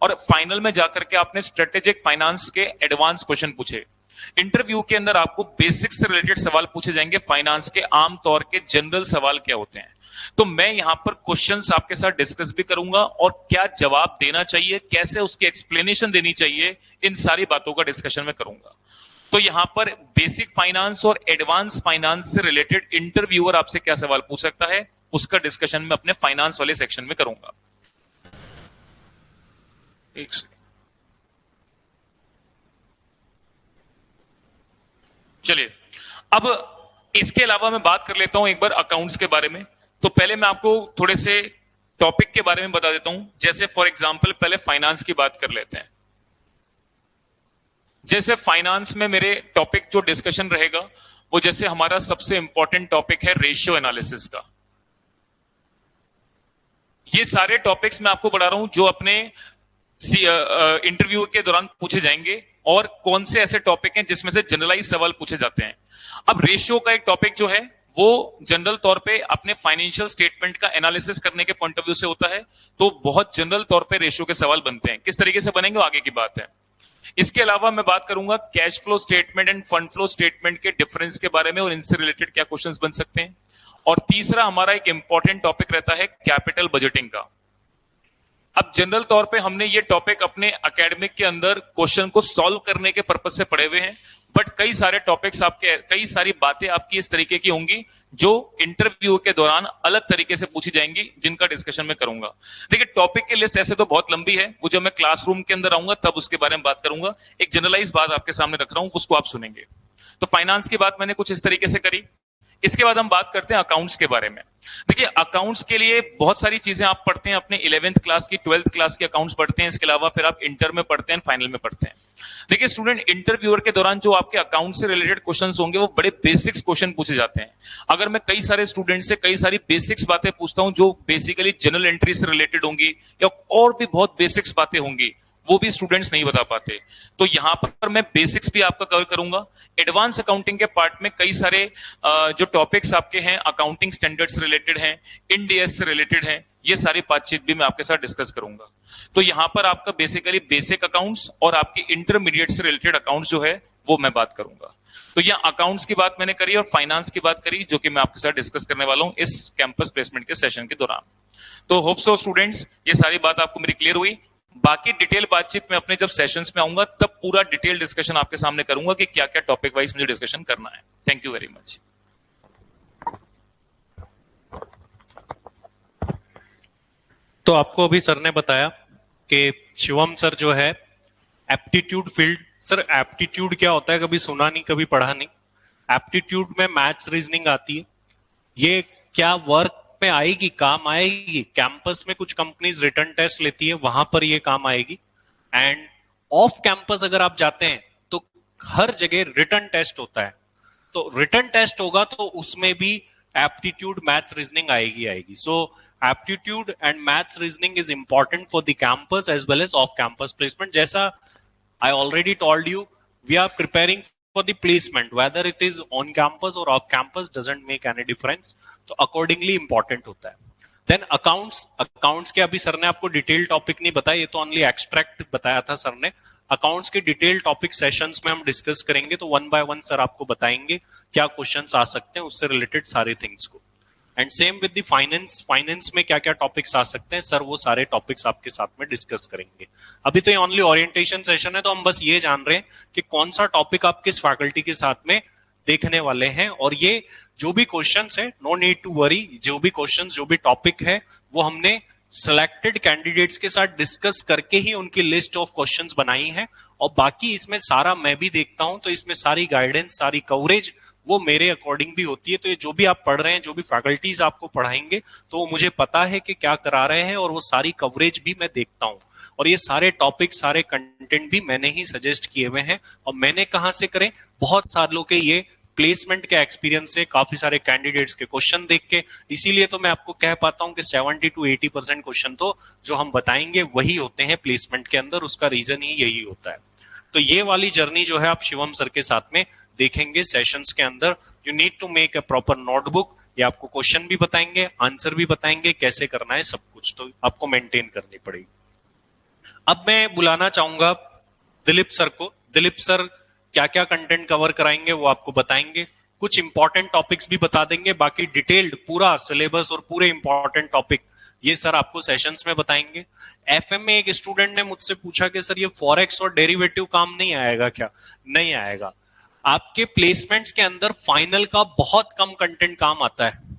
और फाइनल में जाकर के आपने स्ट्रेटेजिक फाइनेंस के एडवांस क्वेश्चन पूछे। इंटरव्यू के अंदर आपको बेसिक्स से रिलेटेड सवाल पूछे जाएंगे, फाइनेंस के आमतौर के जनरल सवाल क्या होते हैं। तो मैं यहां पर क्वेश्चंस आपके साथ डिस्कस भी करूंगा और क्या जवाब देना चाहिए, कैसे उसकी एक्सप्लेनेशन देनी चाहिए, इन सारी बातों का डिस्कशन में करूंगा। तो यहां पर बेसिक फाइनेंस और एडवांस फाइनेंस से रिलेटेड इंटरव्यूअर आपसे क्या सवाल पूछ सकता है, उसका डिस्कशन में अपने फाइनेंस वाले सेक्शन में करूंगा। एक सेकंड, चलिए अब इसके अलावा मैं बात कर लेता हूं एक बार अकाउंट्स के बारे में। तो पहले मैं आपको थोड़े से टॉपिक के बारे में बता देता हूं। जैसे फॉर एग्जांपल पहले फाइनेंस की बात कर लेते हैं। जैसे फाइनेंस में मेरे टॉपिक जो डिस्कशन रहेगा वो, जैसे हमारा सबसे इंपॉर्टेंट टॉपिक है रेशियो एनालिसिस का। ये सारे टॉपिक्स मैं आपको बता रहा हूं जो अपने इंटरव्यू के दौरान पूछे जाएंगे, और कौन से ऐसे टॉपिक हैं जिसमें से जनरलाइज सवाल पूछे जाते हैं। अब रेशियो का एक टॉपिक जो है वो जनरल तौर पे अपने फाइनेंशियल स्टेटमेंट का एनालिसिस करने के पॉइंट ऑफ व्यू से होता है, तो बहुत जनरल तौर पे रेशियो के सवाल बनते हैं। किस तरीके से बनेंगे आगे की बात है। इसके अलावा मैं बात करूंगा cash flow statement end fund flow statement के डिफरेंस के बारे में और इनसे रिलेटेड क्या क्वेश्चंस बन सकते हैं। और तीसरा हमारा एक इंपॉर्टेंट टॉपिक रहता है कैपिटल बजटिंग का। अब जनरल तौर पे हमने ये टॉपिक अपने एकेडमिक के अंदर क्वेश्चन को सॉल्व करने के पर्पज से पढ़े हुए हैं, बट कई सारे टॉपिक्स आपके, कई सारी बातें आपकी इस तरीके की होंगी जो इंटरव्यू के दौरान अलग तरीके से पूछी जाएंगी, जिनका डिस्कशन मैं करूंगा। देखिए, टॉपिक की लिस्ट ऐसे तो बहुत लंबी है, वो जब मैं क्लासरूम के अंदर आऊंगा तब उसके बारे में बात करूंगा। एक जनरलाइज बात आपके सामने रख रहा हूं, उसको आप सुनेंगे। तो फाइनेंस की बात मैंने कुछ इस तरीके से करी। इसके बाद हम बात करते हैं अकाउंट्स के बारे में। देखिए अकाउंट्स के लिए बहुत सारी चीजें आप पढ़ते हैं, अपने 11th क्लास की 12th क्लास की अकाउंट्स पढ़ते हैं, इसके अलावा फिर आप इंटर में पढ़ते हैं, फाइनल में पढ़ते हैं। देखिए स्टूडेंट, इंटरव्यूअर के दौरान जो आपके अकाउंट से रिलेटेड क्वेश्चंस होंगे वो बड़े बेसिक्स क्वेश्चन पूछे जाते हैं। अगर मैं कई सारे स्टूडेंट से कई सारी बेसिक्स बातें पूछता हूं जो बेसिकली जनरल एंट्री से रिलेटेड होंगी या और भी बहुत बेसिक्स बातें होंगी, वो भी स्टूडेंट्स नहीं बता पाते। तो यहां पर मैं बेसिक्स भी आपका कवर करूंगा। एडवांस अकाउंटिंग के पार्ट में कई सारे जो टॉपिक्स आपके हैं अकाउंटिंग स्टैंडर्ड से रिलेटेड हैं, इंड एस से रिलेटेड हैं, ये सारी बातचीत भी मैं आपके साथ डिस्कस करूंगा। तो यहां पर आपका बेसिकली बेसिक अकाउंट्स और आपकी इंटरमीडिएट से रिलेटेड अकाउंट्स जो है वो मैं बात करूंगा। तो यह अकाउंट्स की बात मैंने करी और फाइनेंस की बात करी, जो कि मैं आपके साथ डिस्कस करने वाला हूं इस कैंपस प्लेसमेंट के सेशन के दौरान। तो होप सो स्टूडेंट्स ये सारी बात आपको मेरी क्लियर हुई। बाकी डिटेल बातचीत में अपने जब सेशंस में आऊंगा तब पूरा डिटेल डिस्कशन आपके सामने करूंगा कि क्या क्या टॉपिक वाइज मुझे डिस्कशन करना है। Thank you very much. तो आपको अभी सर ने बताया कि शिवम सर जो है एप्टीट्यूड फील्ड। सर एप्टीट्यूड क्या होता है, कभी सुना नहीं, कभी पढ़ा नहीं। एप्टीट्यूड में मैथ्स रीजनिंग आती है। ये क्या वर्क में आएगी, काम आएगी। कैंपस में कुछ कंपनीज रिटर्न टेस्ट लेती है, वहां पर ये काम आएगी। एंड ऑफ कैंपस अगर आप जाते हैं तो हर जगह रिटर्न टेस्ट होता है। तो रिटर्न टेस्ट होगा तो उसमें भी एप्टीट्यूड मैथ्स रीजनिंग आएगी। So aptitude and maths reasoning is important for the campus as well as off campus placement. जैसा I already told you, we are preparing for the placement, whether it is on campus or off campus doesn't make any difference. तो accordingly important होता है। Then accounts के अभी sir ने आपको detail topic नहीं बताया, ये तो ओनली एक्सट्रैक्ट बताया था सर ने। अकाउंट्स के डिटेल टॉपिक सेशंस में हम डिस्कस करेंगे, तो वन बाय वन सर आपको बताएंगे क्या क्वेश्चंस आ सकते हैं उससे रिलेटेड सारे थिंग्स को। And same with the finance में क्या क्या टॉपिक्स आ सकते हैं सर, वो सारे टॉपिक्स आपके साथ में डिस्कस करेंगे। अभी तो ये ओनली ओरिएंटेशन सेशन है, तो हम बस ये जान रहे हैं कि कौन सा टॉपिक आप किस फैकल्टी के साथ में देखने वाले हैं। और ये जो भी क्वेश्चंस है, नो नीड टू वरी, जो भी क्वेश्चंस जो भी टॉपिक है वो हमने सिलेक्टेड कैंडिडेट्स के साथ डिस्कस करके ही उनकी लिस्ट ऑफ क्वेश्चंस बनाई है। और बाकी इसमें सारा मैं भी देखता हूं, तो इसमें सारी गाइडेंस सारी कवरेज वो मेरे अकॉर्डिंग भी होती है। तो ये जो भी आप पढ़ रहे हैं, जो भी फैकल्टीज आपको पढ़ाएंगे, तो वो मुझे पता है कि क्या करा रहे हैं और वो सारी कवरेज भी मैं देखता हूं। और ये सारे टॉपिक सारे कंटेंट भी मैंने ही सजेस्ट किए हुए हैं। और मैंने कहां से करें, बहुत सालों के ये प्लेसमेंट के एक्सपीरियंस से, काफी सारे कैंडिडेट्स के क्वेश्चन देख के, इसीलिए तो मैं आपको कह पाता हूं कि 70 to 80% क्वेश्चन तो जो हम बताएंगे वही होते हैं प्लेसमेंट के अंदर। उसका रीजन ही यही होता है। तो ये वाली जर्नी जो है आप शिवम सर के साथ में देखेंगे सेशंस के अंदर। You need to make a proper notebook. ये आपको क्वेश्चन भी बताएंगे, आंसर भी बताएंगे, कैसे करना है सब कुछ तो आपको मेंटेन करनी पड़ेगी। अब मैं बुलाना चाहूंगा दिलीप सर को। दिलीप सर क्या क्या कंटेंट कवर कराएंगे वो आपको बताएंगे, कुछ इंपॉर्टेंट टॉपिक्स भी बता देंगे। बाकी डिटेल्ड पूरा सिलेबस और पूरे इंपॉर्टेंट टॉपिक ये सर आपको सेशंस में बताएंगे। एफएम में एक स्टूडेंट ने मुझसे पूछा कि सर ये फॉरेक्स और डेरिवेटिव काम नहीं आएगा क्या? नहीं आएगा। आपके प्लेसमेंट्स के अंदर फाइनल का बहुत कम कंटेंट काम आता है।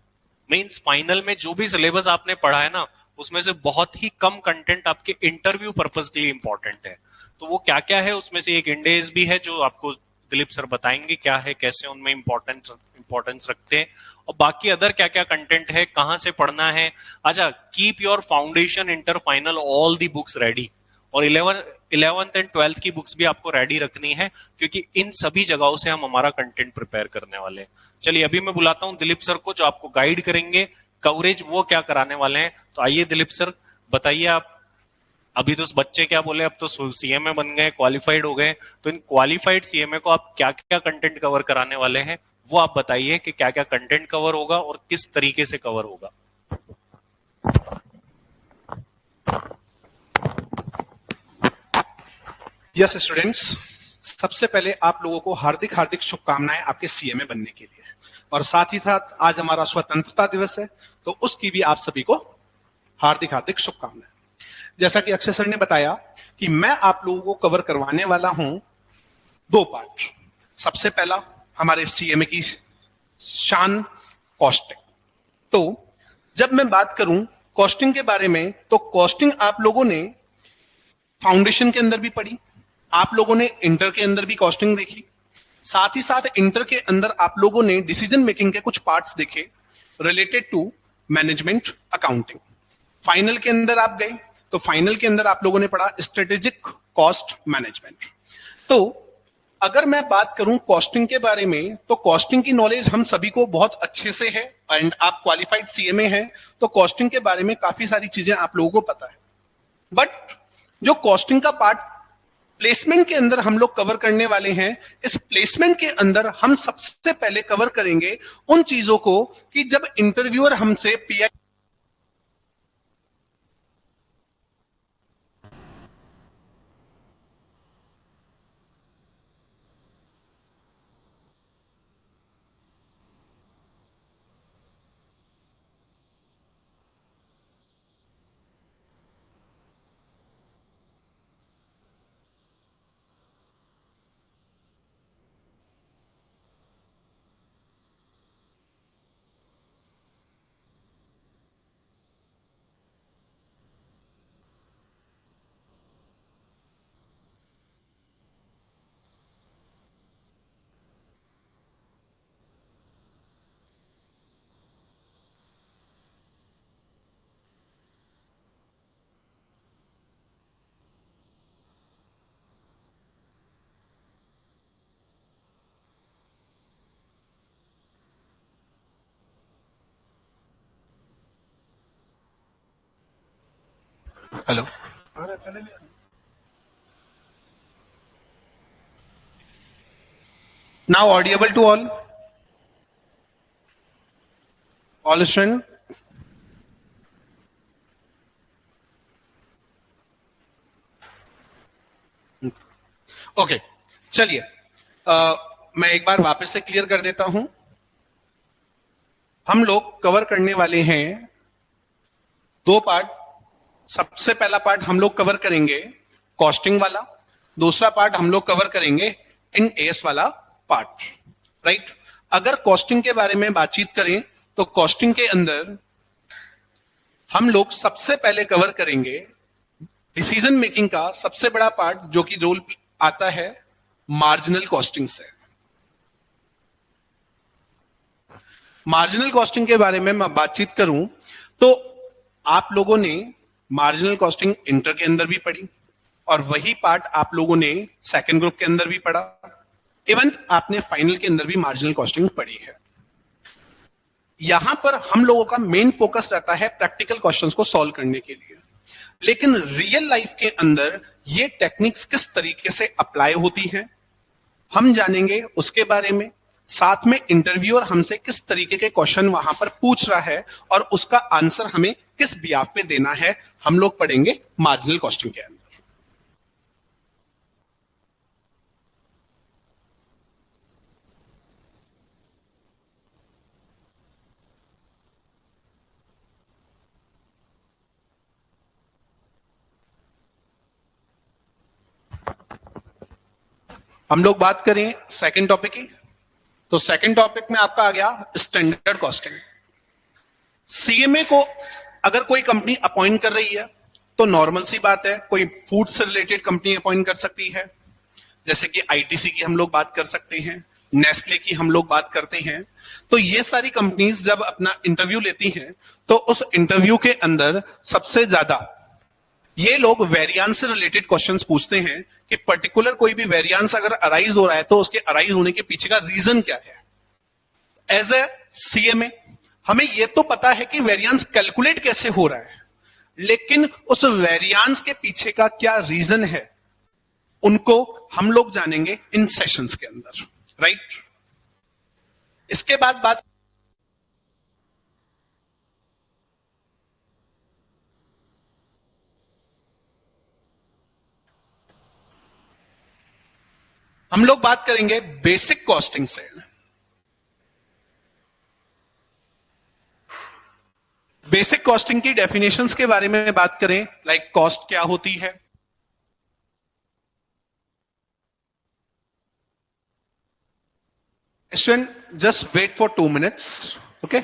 मींस फाइनल में जो भी सिलेबस आपने पढ़ा है ना, उसमें से बहुत ही कम कंटेंट आपके इंटरव्यू पर्पस के लिए इंपॉर्टेंट है। तो वो क्या क्या है, उसमें से एक इंडेज भी है जो आपको दिलीप सर बताएंगे क्या है, कैसे उनमें इंपॉर्टेंस रखते हैं, और बाकी अदर क्या क्या कंटेंट है, कहां से पढ़ना है। अच्छा, keep your foundation inter final all the books ready. और 11th एंड 12th की बुक्स भी आपको रेडी रखनी है, क्योंकि इन सभी जगहों से हम हमारा कंटेंट प्रिपेयर करने वाले हैं। चलिए अभी मैं बुलाता हूं दिलीप सर को, जो आपको गाइड करेंगे कवरेज वो क्या कराने वाले हैं। तो आइए दिलीप सर बताइए आप। अभी तो बच्चे क्या बोले, अब तो सीएमए बन गए, क्वालिफाइड हो गए, तो इन क्वालिफाइड सीएमए को आप क्या क्या कंटेंट कवर कराने वाले हैं वो आप बताइए कि क्या क्या कंटेंट कवर होगा और किस तरीके से कवर होगा। यस स्टूडेंट्स, सबसे पहले आप लोगों को हार्दिक हार्दिक शुभकामनाएं आपके सीएमए बनने के लिए। और साथ ही साथ आज हमारा स्वतंत्रता दिवस है, तो उसकी भी आप सभी को हार्दिक हार्दिक शुभकामनाएं। जैसा कि अक्षय सर ने बताया कि मैं आप लोगों को कवर करवाने वाला हूं दो पार्ट। सबसे पहला हमारे सीएमए की शान कॉस्टिंग। तो जब मैं बात करूं कॉस्टिंग के बारे में, तो कॉस्टिंग आप लोगों ने फाउंडेशन के अंदर भी पढ़ी, आप लोगों ने इंटर के अंदर भी कॉस्टिंग देखी, साथ ही साथ इंटर के अंदर आप लोगों ने डिसीजन मेकिंग के कुछ पार्ट्स देखे related to management accounting. Final के अंदर आप गए तो फाइनल के अंदर आप लोगों ने पढ़ा स्ट्रेटेजिक कॉस्ट मैनेजमेंट। तो अगर मैं बात करूं कॉस्टिंग के बारे में, तो कॉस्टिंग की नॉलेज हम सभी को बहुत अच्छे से है एंड आप क्वालिफाइड सीएमए हैं, तो कॉस्टिंग के बारे में काफी सारी चीजें आप लोगों को पता है। बट जो कॉस्टिंग का पार्ट प्लेसमेंट के अंदर हम लोग कवर करने वाले हैं, इस प्लेसमेंट के अंदर हम सबसे पहले कवर करेंगे उन चीजों को कि जब इंटरव्यूअर हमसे PI hello now audible to all student. Okay चलिए मैं एक बार वापस से क्लियर कर देता हूं। हम लोग कवर करने वाले हैं दो पार्ट। सबसे पहला पार्ट हम लोग कवर करेंगे कॉस्टिंग वाला, दूसरा पार्ट हम लोग कवर करेंगे इन एस वाला पार्ट, राइट। अगर कॉस्टिंग के बारे में बातचीत करें तो कॉस्टिंग के अंदर हम लोग सबसे पहले कवर करेंगे डिसीजन मेकिंग का सबसे बड़ा पार्ट जो कि रोल आता है मार्जिनल कॉस्टिंग से। मार्जिनल कॉस्टिंग के बारे में मैं बातचीत करूं तो आप लोगों ने मार्जिनल कॉस्टिंग इंटर के अंदर भी पढ़ी और वही पार्ट आप लोगों ने सेकंड ग्रुप के अंदर भी पढ़ा, इवन आपने फाइनल के अंदर भी मार्जिनल कॉस्टिंग पढ़ी है। यहां पर हम लोगों का मेन फोकस रहता है प्रैक्टिकल क्वेश्चंस को सॉल्व करने के लिए, लेकिन रियल लाइफ के अंदर ये टेक्निक्स किस तरीके से अप्लाई होती हैं हम जानेंगे उसके बारे में। साथ में इंटरव्यूअर हमसे किस तरीके के क्वेश्चन वहां पर पूछ रहा है और उसका आंसर हमें किस बिहाफ पे देना है, हम लोग पढ़ेंगे मार्जिनल कॉस्टिंग के अंदर। हम लोग बात करें सेकंड टॉपिक की, तो सेकंड टॉपिक में आपका आ गया स्टैंडर्ड कॉस्टिंग। सीएमए को अगर कोई कंपनी अपॉइंट कर रही है तो नॉर्मल सी बात है, कोई फूड से रिलेटेड कंपनी अपॉइंट कर सकती है, जैसे कि आईटीसी की हम लोग बात कर सकते हैं, नेस्ले की हम लोग बात करते हैं। तो ये सारी कंपनीज जब अपना इंटरव्यू लेती हैं तो उस इंटरव्यू के अंदर सबसे ज्यादा ये लोग वेरिएंस से रिलेटेड क्वेश्चंस पूछते हैं कि पर्टिकुलर कोई भी वेरिएंस अगर अराइज हो रहा है तो उसके अराइज होने के पीछे का रीजन क्या है। एज ए सीएमए हमें यह तो पता है कि वेरिएंस कैलकुलेट कैसे हो रहा है, लेकिन उस वेरिएंस के पीछे का क्या रीजन है उनको हम लोग जानेंगे इन सेशंस के अंदर, राइट। इसके बाद बात हम लोग बात करेंगे बेसिक कॉस्टिंग से। बेसिक कॉस्टिंग की डेफिनेशंस के बारे में बात करें, लाइक कॉस्ट क्या होती है, student just wait for 2 minutes, okay?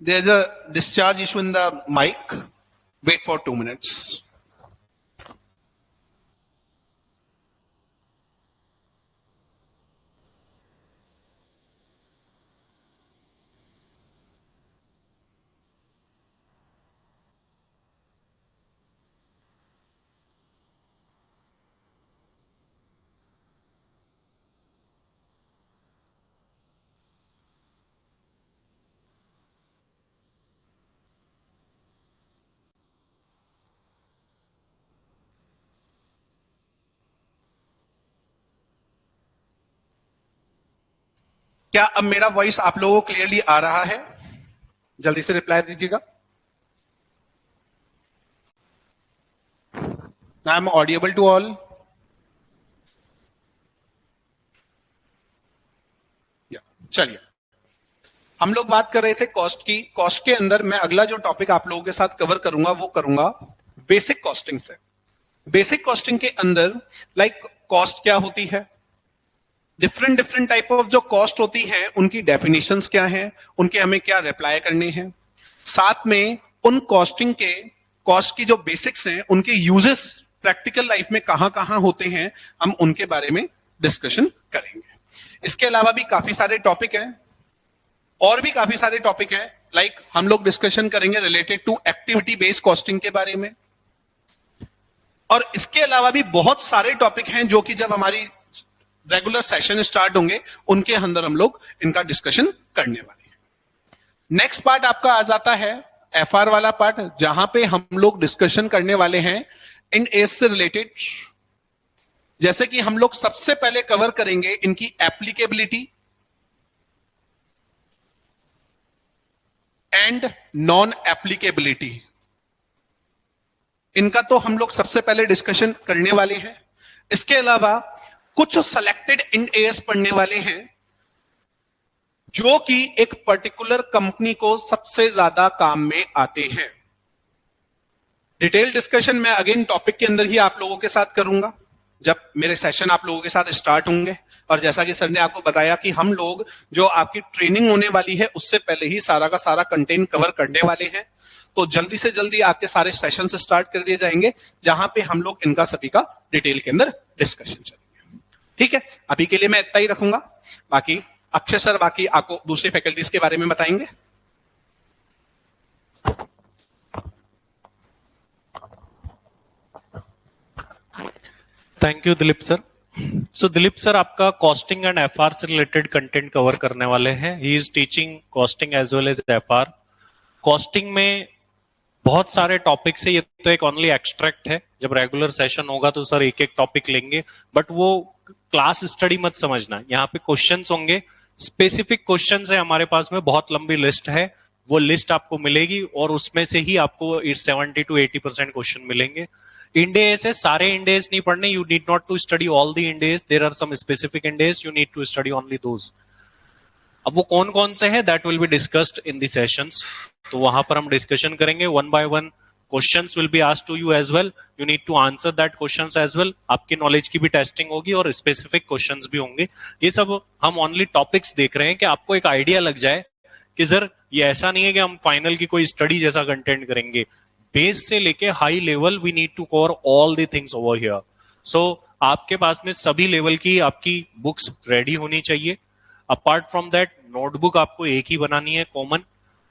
There's a discharge issue in the mic. Wait for 2 minutes. क्या अब मेरा वॉइस आप लोगों को क्लियरली आ रहा है? जल्दी से रिप्लाई दीजिएगा। I am audible to all? चलिए, हम लोग बात कर रहे थे कॉस्ट की। कॉस्ट के अंदर मैं अगला जो टॉपिक आप लोगों के साथ कवर करूंगा वो करूंगा बेसिक कॉस्टिंग से। बेसिक कॉस्टिंग के अंदर लाइक कॉस्ट क्या होती है, डिफरेंट डिफरेंट टाइप ऑफ जो कॉस्ट होती है उनकी डेफिनेशंस क्या हैं, उनके हमें क्या रिप्लाई करने हैं, साथ में उन कॉस्टिंग के कॉस्ट की जो बेसिक्स हैं उनके यूजेस प्रैक्टिकल लाइफ में कहां कहां होते हैं, हम उनके बारे में डिस्कशन करेंगे। इसके अलावा भी काफी सारे टॉपिक हैं, और भी काफी सारे टॉपिक हैं, लाइक हम लोग डिस्कशन करेंगे related to activity based costing के बारे में। और इसके अलावा भी बहुत सारे टॉपिक हैं जो कि जब हमारी रेगुलर सेशन स्टार्ट होंगे उनके अंदर हम लोग इनका डिस्कशन करने वाले हैं। नेक्स्ट पार्ट आपका आ जाता है एफआर वाला पार्ट, जहां पे हम लोग डिस्कशन करने वाले हैं इन एज से रिलेटेड। जैसे कि हम लोग सबसे पहले कवर करेंगे इनकी एप्लीकेबिलिटी एंड नॉन एप्लीकेबिलिटी। इनका तो हम लोग सबसे पहले डिस्कशन करने वाले हैं। इसके अलावा कुछ सेलेक्टेड इन एज पढ़ने वाले हैं जो कि एक पर्टिकुलर कंपनी को सबसे ज्यादा काम में आते हैं। डिटेल डिस्कशन मैं अगेन टॉपिक के अंदर ही आप लोगों के साथ करूंगा जब मेरे सेशन आप लोगों के साथ स्टार्ट होंगे। और जैसा कि सर ने आपको बताया कि हम लोग जो आपकी ट्रेनिंग होने वाली है उससे पहले ही सारा का सारा कंटेंट कवर करने वाले हैं, तो जल्दी से जल्दी आपके सारे सेशन स्टार्ट कर दिए जाएंगे जहां पे हम लोग इनका सभी का डिटेल के अंदर डिस्कशन चलेंगे। ठीक है, अभी के लिए मैं इतना ही रखूंगा, बाकी अक्षय सर बाकी आपको दूसरी फैकल्टीज के बारे में बताएंगे। Thank you Dilip sir. So Dilip sir आपका कॉस्टिंग एंड एफआर से रिलेटेड कंटेंट कवर करने वाले हैं। He is teaching costing as well as FR. Costing में बहुत सारे टॉपिक्स है, ये तो एक ओनली एक्सट्रैक्ट है। जब रेगुलर सेशन होगा तो सर एक एक टॉपिक लेंगे, बट वो क्लास स्टडी मत समझना। यहाँ पे क्वेश्चंस होंगे, स्पेसिफिक क्वेश्चंस है हमारे पास में, बहुत लंबी लिस्ट है। वो लिस्ट आपको मिलेगी और उसमें से ही आपको 70 to 80% क्वेश्चन मिलेंगे। इंडेस है, सारे इंडेस नहीं पढ़ने। You need not to study all the indices, there are some specific indices, you need to study only those. अब वो कौन कौन से हैं that will be discussed in the sessions, तो वहां पर हम डिस्कशन करेंगे। One by one questions will be asked to you as well, you need to answer that questions as well. आपकी नॉलेज की भी टेस्टिंग होगी और स्पेसिफिक क्वेश्चंस भी होंगे। ये सब हम ओनली टॉपिक्स देख रहे हैं कि आपको एक आइडिया लग जाए कि सर ये ऐसा नहीं है कि हम फाइनल की कोई स्टडी जैसा कंटेंट करेंगे। बेस से लेके high level we need to cover all the things over here. So आपके पास में सभी लेवल की आपकी बुक्स रेडी होनी चाहिए। अपार्ट फ्रॉम दैट नोटबुक आपको एक ही बनानी है कॉमन।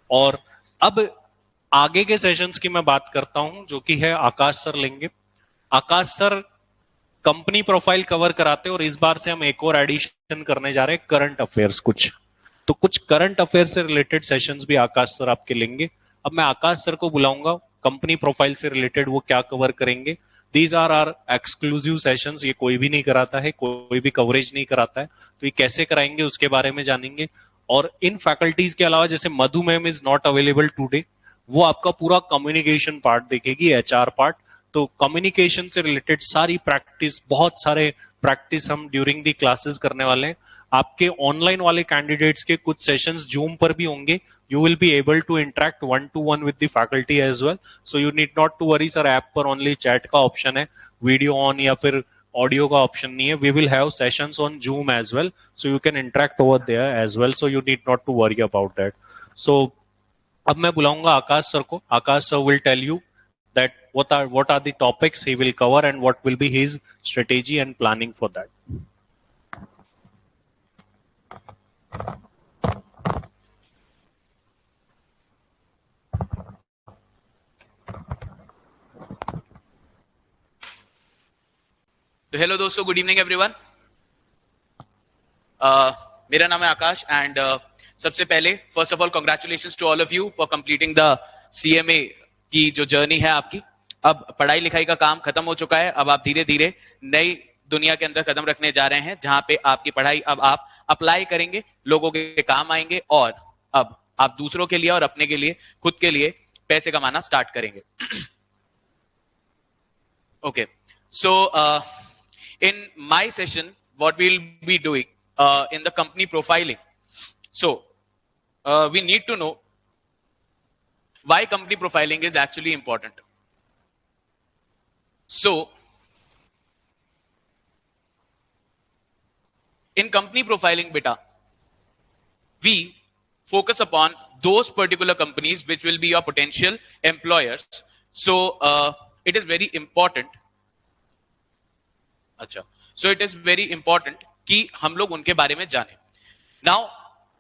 और अब आगे के सेशंस की मैं बात करता हूं जो कि है आकाश सर लेंगे। आकाश सर कंपनी प्रोफाइल कवर कराते हैं और इस बार से हम एक और एडिशन करने जा रहे हैं करंट अफेयर्स कुछ। तो कुछ करंट अफेयर से रिलेटेड सेशंस भी आकाश सर आपके लेंगे। अब मैं आकाश सर को बुलाऊंगा, कंपनी प्रोफाइल से रिलेटेड वो क्या कवर करेंगे। These are are exclusive sessions, ये कोई भी नहीं कराता है, कोई भी कवरेज नहीं कराता है। तो ये कैसे कराएंगे उसके बारे में जानेंगे। और इन फैकल्टीज के अलावा जैसे Madhu ma'am is not available today, वो आपका पूरा कम्युनिकेशन पार्ट देखेगी, एचआर पार्ट। तो कम्युनिकेशन से रिलेटेड सारी प्रैक्टिस, बहुत सारे प्रैक्टिस हम ड्यूरिंग दी क्लासेस करने वाले हैं। आपके ऑनलाइन वाले कैंडिडेट्स के कुछ सेशंस जूम पर भी होंगे। You will be able to interact one to one with the faculty as well. So you need not to worry sir, app पर only chat का ऑप्शन है, वीडियो ऑन या फिर ऑडियो का ऑप्शन नहीं है। We will have sessions on Zoom as well, so you can interact over there as well. So you need not to worry about that. So अब मैं बुलाऊंगा आकाश sir को। आकाश sir will tell you that what are the topics he will cover and what will be his strategy and planning for that. तो hello दोस्तों, good evening everyone. मेरा नाम है Akash and सबसे पहले first of all congratulations to all of you for completing the CMA की जो journey है आपकी। अब पढ़ाई लिखाई का काम खत्म हो चुका है, अब आप धीरे धीरे नई दुनिया के अंदर कदम रखने जा रहे हैं, जहां पे आपकी पढ़ाई अब आप अप्लाई करेंगे, लोगों के काम आएंगे और अब आप दूसरों के लिए और अपने के लिए, खुद के लिए पैसे कमाना स्टार्ट करेंगे। Okay, so in my session, what we'll be doing in the company profiling. So we need to know why company profiling is actually important. So in company profiling, beta, we focus upon those particular companies which will be your potential employers. So it is very important. अच्छा, so it is very important कि हम लोग उनके बारे में जाने। Now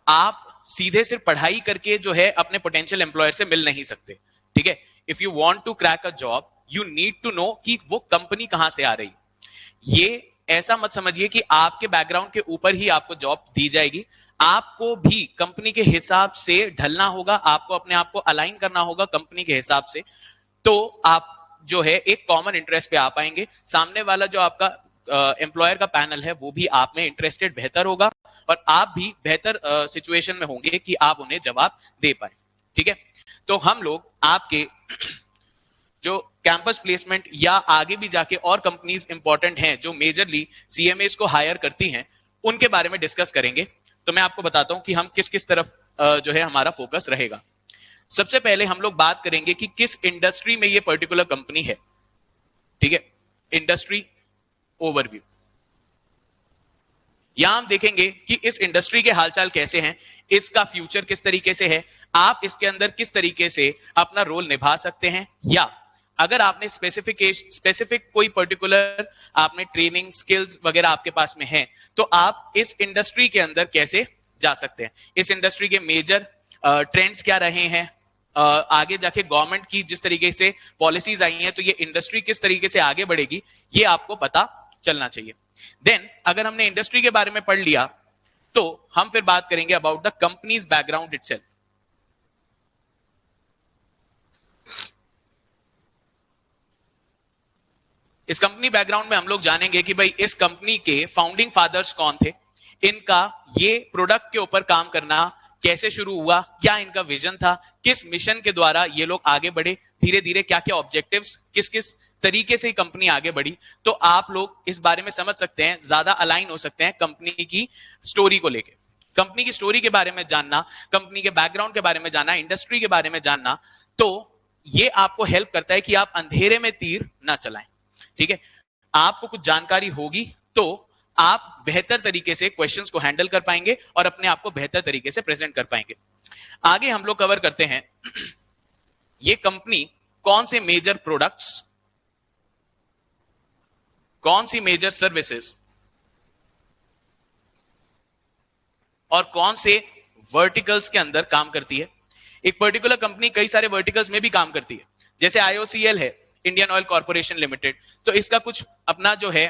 आप सीधे सिर्फ पढ़ाई करके जो है अपने पोटेंशियल एम्प्लॉयर से मिल नहीं सकते, ठीक है। If you want to crack a job, you need to know कि वो कंपनी कहां से आ रही। ये ऐसा मत समझिए कि आपके बैकग्राउंड के ऊपर ही आपको जॉब दी जाएगी। आपको भी कंपनी के हिसाब से ढलना होगा, आपको अपने आप को अलाइन करना होगा कंपनी के हिसाब से, तो आप जो है एक कॉमन इंटरेस्ट पे आ पाएंगे। सामने वाला जो आपका एम्प्लॉयर का पैनल है वो भी आप में इंटरेस्टेड बेहतर होगा और आप भी बेहतर सिचुएशन में होंगे कि आप उन्हें जवाब दे पाए, ठीक है। तो हम लोग आपके जो कैंपस प्लेसमेंट या आगे भी जाके और कंपनीज इंपॉर्टेंट हैं जो मेजरली सीएमएस को हायर करती हैं, उनके बारे में डिस्कस करेंगे। तो मैं आपको बताता हूं कि हम किस किस तरफ जो है हमारा फोकस रहेगा। सबसे पहले हम लोग बात करेंगे कि किस इंडस्ट्री में ये पर्टिकुलर कंपनी है, ठीक है। इंडस्ट्री ओवरव्यू, यहां हम देखेंगे कि इस इंडस्ट्री के हालचाल कैसे हैं, इसका फ्यूचर किस तरीके से है, आप इसके अंदर किस तरीके से अपना रोल निभा सकते हैं, या अगर आपने स्पेसिफिक कोई पर्टिकुलर आपने ट्रेनिंग स्किल्स वगैरह आपके पास में है, तो आप इस इंडस्ट्री के अंदर कैसे जा सकते हैं। इस इंडस्ट्री के मेजर ट्रेंड्स क्या रहे हैं, आगे जाके गवर्नमेंट की जिस तरीके से पॉलिसीज आई हैं, तो ये इंडस्ट्री किस तरीके से आगे बढ़ेगी, ये आपको पता चलना चाहिए। देन अगर हमने इंडस्ट्री के बारे में पढ़ लिया, तो हम फिर बात करेंगे about the companies background itself. इस कंपनी बैकग्राउंड में हम लोग जानेंगे कि भाई इस कंपनी के फाउंडिंग फादर्स कौन थे, इनका ये प्रोडक्ट के ऊपर काम करना कैसे शुरू हुआ, क्या इनका विजन था, किस मिशन के द्वारा ये लोग आगे बढ़े, धीरे धीरे क्या क्या ऑब्जेक्टिव्स, किस किस तरीके से कंपनी आगे बढ़ी। तो आप लोग इस बारे में समझ सकते हैं, ज्यादा अलाइन हो सकते हैं कंपनी की स्टोरी को लेके। कंपनी की स्टोरी के बारे में जानना, कंपनी के बैकग्राउंड के बारे में जानना, इंडस्ट्री के बारे में जानना, तो ये आपको हेल्प करता है कि आप अंधेरे में तीर ना चलाएं, ठीक है। आपको कुछ जानकारी होगी तो आप बेहतर तरीके से क्वेश्चंस को हैंडल कर पाएंगे और अपने आप को बेहतर तरीके से प्रेजेंट कर पाएंगे। आगे हम लोग कवर करते हैं ये कंपनी कौन से मेजर प्रोडक्ट्स, कौन सी मेजर सर्विसेज और कौन से वर्टिकल्स के अंदर काम करती है। एक पर्टिकुलर कंपनी कई सारे वर्टिकल्स में भी काम करती है, जैसे आईओसीएल है, इंडियन ऑयल कॉर्पोरेशन लिमिटेड, तो इसका कुछ अपना जो है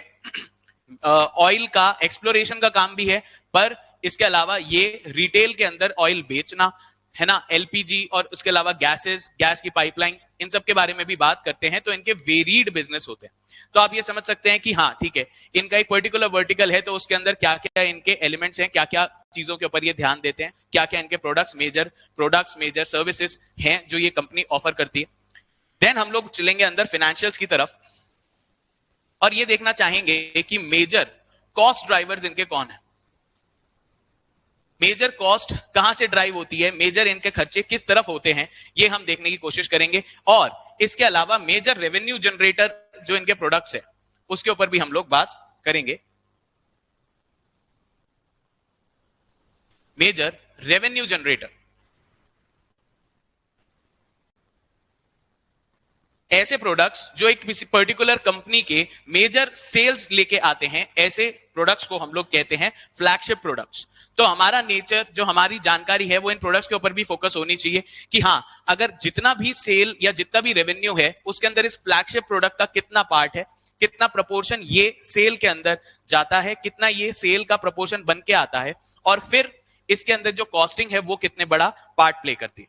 ऑयल का एक्सप्लोरेशन का काम भी है, पर इसके अलावा ये रिटेल के अंदर ऑयल बेचना है ना, एलपीजी और उसके अलावा गैसेस, गैस की पाइपलाइंस, इन सब के बारे में भी बात करते हैं। तो इनके वेरीड बिजनेस होते हैं। तो आप ये समझ सकते हैं कि हाँ ठीक है, इनका एक पर्टिकुलर वर्टिकल है, तो उसके अंदर क्या क्या इनके एलिमेंट्स हैं, क्या क्या चीजों के ऊपर ये ध्यान देते हैं, क्या क्या इनके प्रोडक्ट्स मेजर सर्विसेज हैं जो ये कंपनी ऑफर करती है। देन हम लोग चलेंगे अंदर फाइनेंशियल्स की तरफ और ये देखना चाहेंगे कि मेजर कॉस्ट ड्राइवर्स इनके कौन है, मेजर कॉस्ट कहां से ड्राइव होती है, मेजर इनके खर्चे किस तरफ होते हैं, ये हम देखने की कोशिश करेंगे। और इसके अलावा मेजर रेवेन्यू जनरेटर जो इनके प्रोडक्ट्स है उसके ऊपर भी हम लोग बात करेंगे। मेजर रेवेन्यू जनरेटर ऐसे प्रोडक्ट्स जो एक पर्टिकुलर कंपनी के मेजर सेल्स लेके आते हैं, ऐसे प्रोडक्ट्स को हम लोग कहते हैं फ्लैगशिप प्रोडक्ट्स। तो हमारा नेचर, जो हमारी जानकारी है, वो इन प्रोडक्ट्स के ऊपर भी फोकस होनी चाहिए कि हाँ, अगर जितना भी सेल या जितना भी रेवेन्यू है उसके अंदर इस फ्लैगशिप प्रोडक्ट का कितना पार्ट है, कितना प्रपोर्शन ये सेल के अंदर जाता है, कितना ये सेल का प्रपोर्शन बन के आता है, और फिर इसके अंदर जो कॉस्टिंग है वो कितने बड़ा पार्ट प्ले करती है।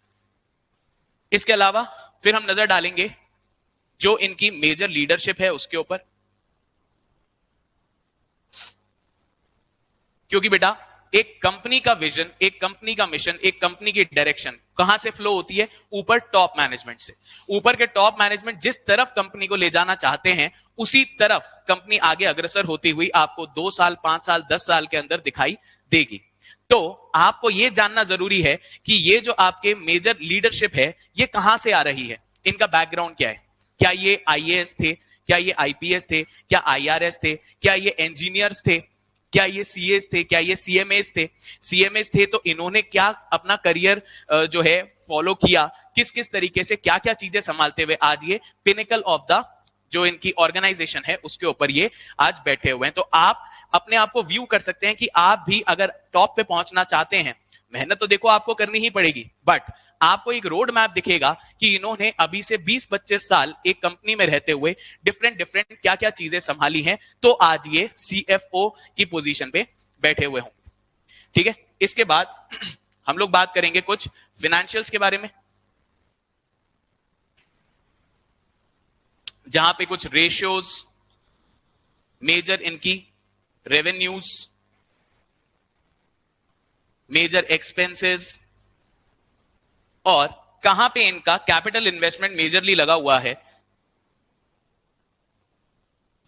इसके अलावा फिर हम नजर डालेंगे जो इनकी मेजर लीडरशिप है उसके ऊपर। क्योंकि बेटा एक कंपनी का विजन, एक कंपनी का मिशन, एक कंपनी की डायरेक्शन कहां से फ्लो होती है? ऊपर टॉप मैनेजमेंट से। ऊपर के टॉप मैनेजमेंट जिस तरफ कंपनी को ले जाना चाहते हैं उसी तरफ कंपनी आगे अग्रसर होती हुई आपको 2 साल, 5 साल, 10 साल के अंदर दिखाई देगी। तो आपको यह जानना जरूरी है कि ये जो आपके मेजर लीडरशिप है ये कहां से आ रही है, इनका बैकग्राउंड क्या है। क्या ये आईएएस थे? क्या ये आईपीएस थे? क्या आईआरएस थे? क्या ये इंजीनियर्स थे? क्या ये सीएस थे? क्या ये सीएमएस थे? सीएमएस थे तो इन्होंने क्या अपना करियर जो है फॉलो किया, किस किस तरीके से क्या क्या चीजें संभालते हुए आज ये पिनेकल ऑफ द जो इनकी ऑर्गेनाइजेशन है उसके ऊपर ये आज बैठे हुए हैं। तो आप अपने आप को व्यू कर सकते हैं कि आप भी अगर टॉप पे पहुंचना चाहते हैं, मेहनत तो देखो आपको करनी ही पड़ेगी, बट आपको एक रोड मैप दिखेगा कि इन्होंने अभी से 20-25 साल एक कंपनी में रहते हुए डिफरेंट क्या क्या चीजें संभाली हैं, तो आज ये सीएफओ की पोजीशन पे बैठे हुए होंगे। ठीक है, इसके बाद हम लोग बात करेंगे कुछ फाइनेंशियल्स के बारे में, जहां पे कुछ रेशियोज, मेजर इनकी रेवेन्यूज, मेजर एक्सपेंसेस और कहां पे इनका कैपिटल इन्वेस्टमेंट मेजरली लगा हुआ है,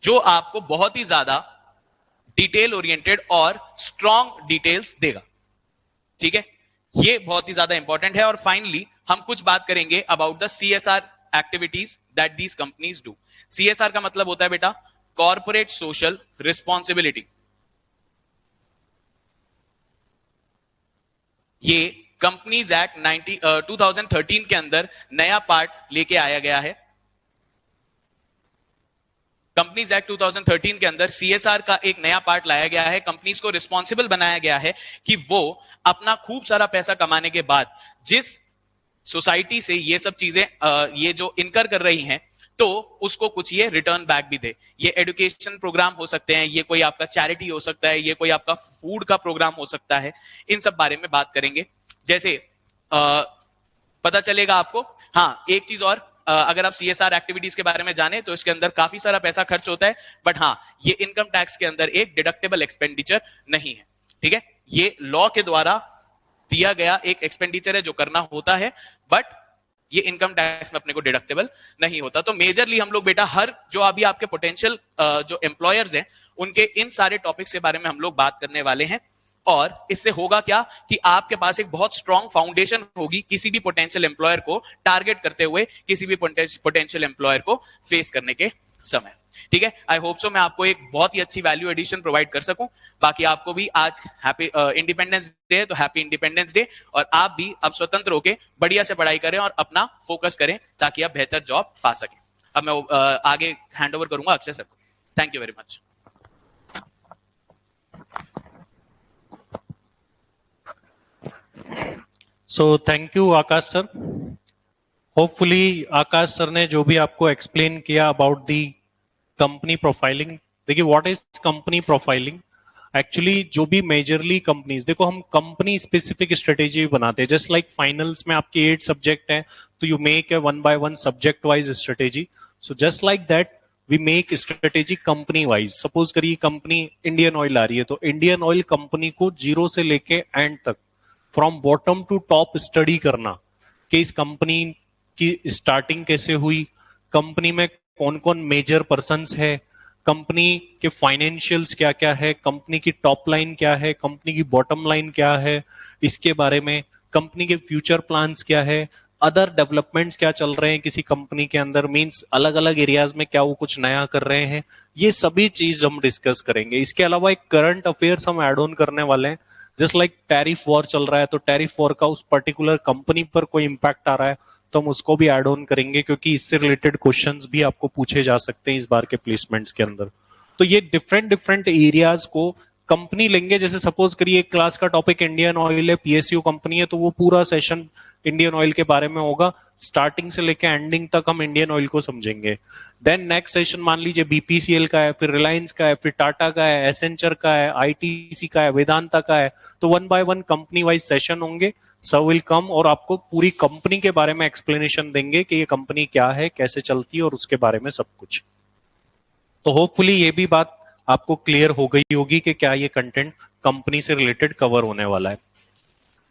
जो आपको बहुत ही ज्यादा डिटेल ओरिएंटेड और स्ट्रॉन्ग डिटेल्स देगा। ठीक है, ये बहुत ही ज्यादा इंपॉर्टेंट है। और फाइनली हम कुछ बात करेंगे about the CSR activities that these companies do. CSR का मतलब होता है बेटा कॉर्पोरेट सोशल रिस्पॉन्सिबिलिटी। ये कंपनीज एक्ट 2013 के अंदर नया पार्ट लेके आया गया है। कंपनीज एक्ट 2013 के अंदर सीएसआर का एक नया पार्ट लाया गया है। कंपनीज को रिस्पॉन्सिबल बनाया गया है कि वो अपना खूब सारा पैसा कमाने के बाद जिस सोसाइटी से ये सब चीजें ये जो इनकर कर रही हैं, तो उसको कुछ ये रिटर्न बैक भी दे। ये एजुकेशन प्रोग्राम हो सकते हैं, ये कोई आपका चैरिटी हो सकता है, ये कोई आपका फूड का प्रोग्राम हो सकता है। इन सब बारे में बात करेंगे। जैसे पता चलेगा आपको, हाँ एक चीज और, अगर आप सीएसआर एक्टिविटीज के बारे में जाने तो इसके अंदर काफी सारा पैसा खर्च होता है, बट हाँ ये इनकम टैक्स के अंदर एक डिडक्टेबल एक्सपेंडिचर नहीं है। ठीक है, ये लॉ के द्वारा दिया गया एक एक्सपेंडिचर है जो करना होता है, बट ये इनकम टैक्स में अपने को डिडक्टेबल नहीं होता। तो मेजरली हम लोग बेटा हर जो अभी आपके पोटेंशियल जो एम्प्लॉयर्स हैं उनके इन सारे टॉपिक्स के बारे में हम लोग बात करने वाले हैं। और इससे होगा क्या कि आपके पास एक बहुत स्ट्रॉन्ग फाउंडेशन होगी किसी भी पोटेंशियल एम्प्लॉयर को टारगेट करते हुए, किसी भी पोटेंशियल एम्प्लॉयर को फेस करने के समय। ठीक है, आई होप सो मैं आपको एक बहुत ही अच्छी वैल्यू एडिशन प्रोवाइड कर सकूं। बाकी आपको भी आज हैप्पी इंडिपेंडेंस डे है, तो हैप्पी इंडिपेंडेंस डे। और आप भी अब स्वतंत्र होकर बढ़िया से पढ़ाई करें और अपना फोकस करें ताकि आप बेहतर जॉब पा सकें। अब मैं आगे हैंड ओवर करूंगा अक्षय सर को। Thank you very much. So thank you Akash sir. Hopefully Akash sir ने जो भी आपको एक्सप्लेन किया अबाउट दी कंपनी प्रोफाइलिंग, देखिए what is company profiling. Actually जो भी मेजरली कंपनीज, देखो हम कंपनी स्पेसिफिक स्ट्रेटेजी बनाते हैं, जस्ट लाइक फाइनल्स में आपके 8 सब्जेक्ट हैं तो you make a 1 by 1 subject wise strategy. So just like that we make strategy company wise. Suppose करिए कंपनी इंडियन ऑयल आ रही है, तो इंडियन ऑयल कंपनी को जीरो से लेके एंड तक from bottom to top study करना कि इस कंपनी की स्टार्टिंग कैसे हुई, कंपनी में कौन कौन मेजर पर्सन्स है, कंपनी के फाइनेंशियल्स क्या क्या है, कंपनी की टॉप लाइन क्या है, कंपनी की बॉटम लाइन क्या है, इसके बारे में कंपनी के फ्यूचर प्लान्स क्या है, अदर डेवलपमेंट्स क्या चल रहे हैं किसी कंपनी के अंदर, मींस अलग अलग एरियाज में क्या वो कुछ नया कर रहे हैं, ये सभी चीज हम डिस्कस करेंगे। इसके अलावा एक करंट अफेयर्स हम एड ऑन करने वाले हैं। जस्ट लाइक टैरिफ वॉर चल रहा है, तो टैरिफ वॉर का उस पर्टिकुलर कंपनी पर कोई इंपैक्ट आ रहा है तो हम उसको भी ऐड ऑन करेंगे, क्योंकि इससे रिलेटेड क्वेश्चंस भी आपको पूछे जा सकते हैं इस बार के प्लेसमेंट्स के अंदर। तो ये डिफरेंट एरियाज को कंपनी लेंगे। जैसे सपोज करिए एक क्लास का टॉपिक इंडियन ऑयल है, पीएसयू कंपनी है, तो वो पूरा सेशन इंडियन ऑयल के बारे में होगा, स्टार्टिंग से लेके एंडिंग तक हम इंडियन ऑयल को समझेंगे। देन नेक्स्ट सेशन मान लीजिए बीपीसीएल का है, फिर रिलायंस का है, फिर टाटा का है, एसेंचर का है, आईटीसी का है, वेदांता का है। तो 1 by 1 कंपनी वाइज सेशन होंगे। सर विल कम और आपको पूरी कंपनी के बारे में एक्सप्लेनेशन देंगे कि ये कंपनी क्या है, कैसे चलती है और उसके बारे में सब कुछ। तो होपफुली ये भी बात आपको क्लियर हो गई होगी कि क्या ये कंटेंट कंपनी से रिलेटेड कवर होने वाला है।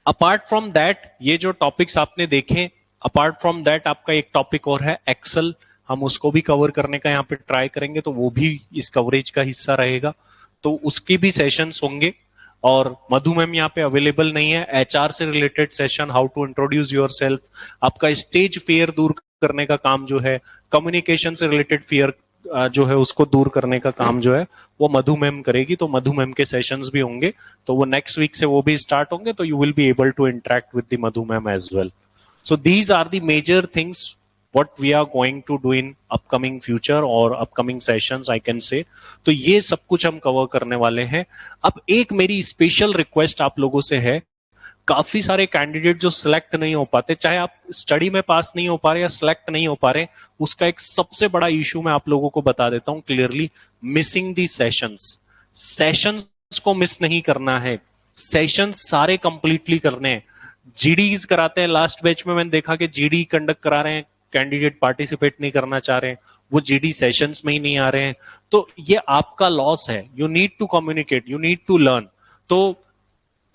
अपार्ट फ्रॉम दैट ये जो टॉपिक्स आपने देखे, अपार्ट फ्रॉम दैट आपका एक टॉपिक और है एक्सेल, हम उसको भी कवर करने का यहाँ पे ट्राई करेंगे, तो वो भी इस कवरेज का हिस्सा रहेगा, तो उसके भी सेशंस होंगे। और मधु मैम यहाँ पे अवेलेबल नहीं है, एचआर से related session, how to introduce yourself, आपका स्टेज फियर दूर करने का काम जो है, कम्युनिकेशन से रिलेटेड फियर जो है उसको दूर करने का काम जो है वो मधु मैम करेगी, तो मधु मैम के सेशंस भी होंगे, तो वो नेक्स्ट वीक से वो भी स्टार्ट होंगे, तो you will be able to interact with the Madhu ma'am as well. So these are the major things what we are going to do in upcoming future और upcoming sessions I can say। तो ये सब कुछ हम cover करने वाले हैं। अब एक मेरी स्पेशल रिक्वेस्ट आप लोगों से है, काफी सारे कैंडिडेट जो सिलेक्ट नहीं हो पाते, चाहे आप स्टडी में पास नहीं हो पा रहे या सिलेक्ट नहीं हो पा रहे, उसका एक सबसे बड़ा इशू मैं आप लोगों को बता देता हूं clearly, missing the sessions. Sessions को मिस नहीं करना है, सेशंस सारे कंप्लीटली करने हैं। जीडीज कराते हैं, लास्ट बैच में मैंने देखा कि जीडी कंडक्ट करा रहे हैं, कैंडिडेट पार्टिसिपेट नहीं करना चाह रहे हैं, वो जीडी सेशंस में ही नहीं आ रहे हैं, तो ये आपका लॉस है। You need to communicate, you need to learn. तो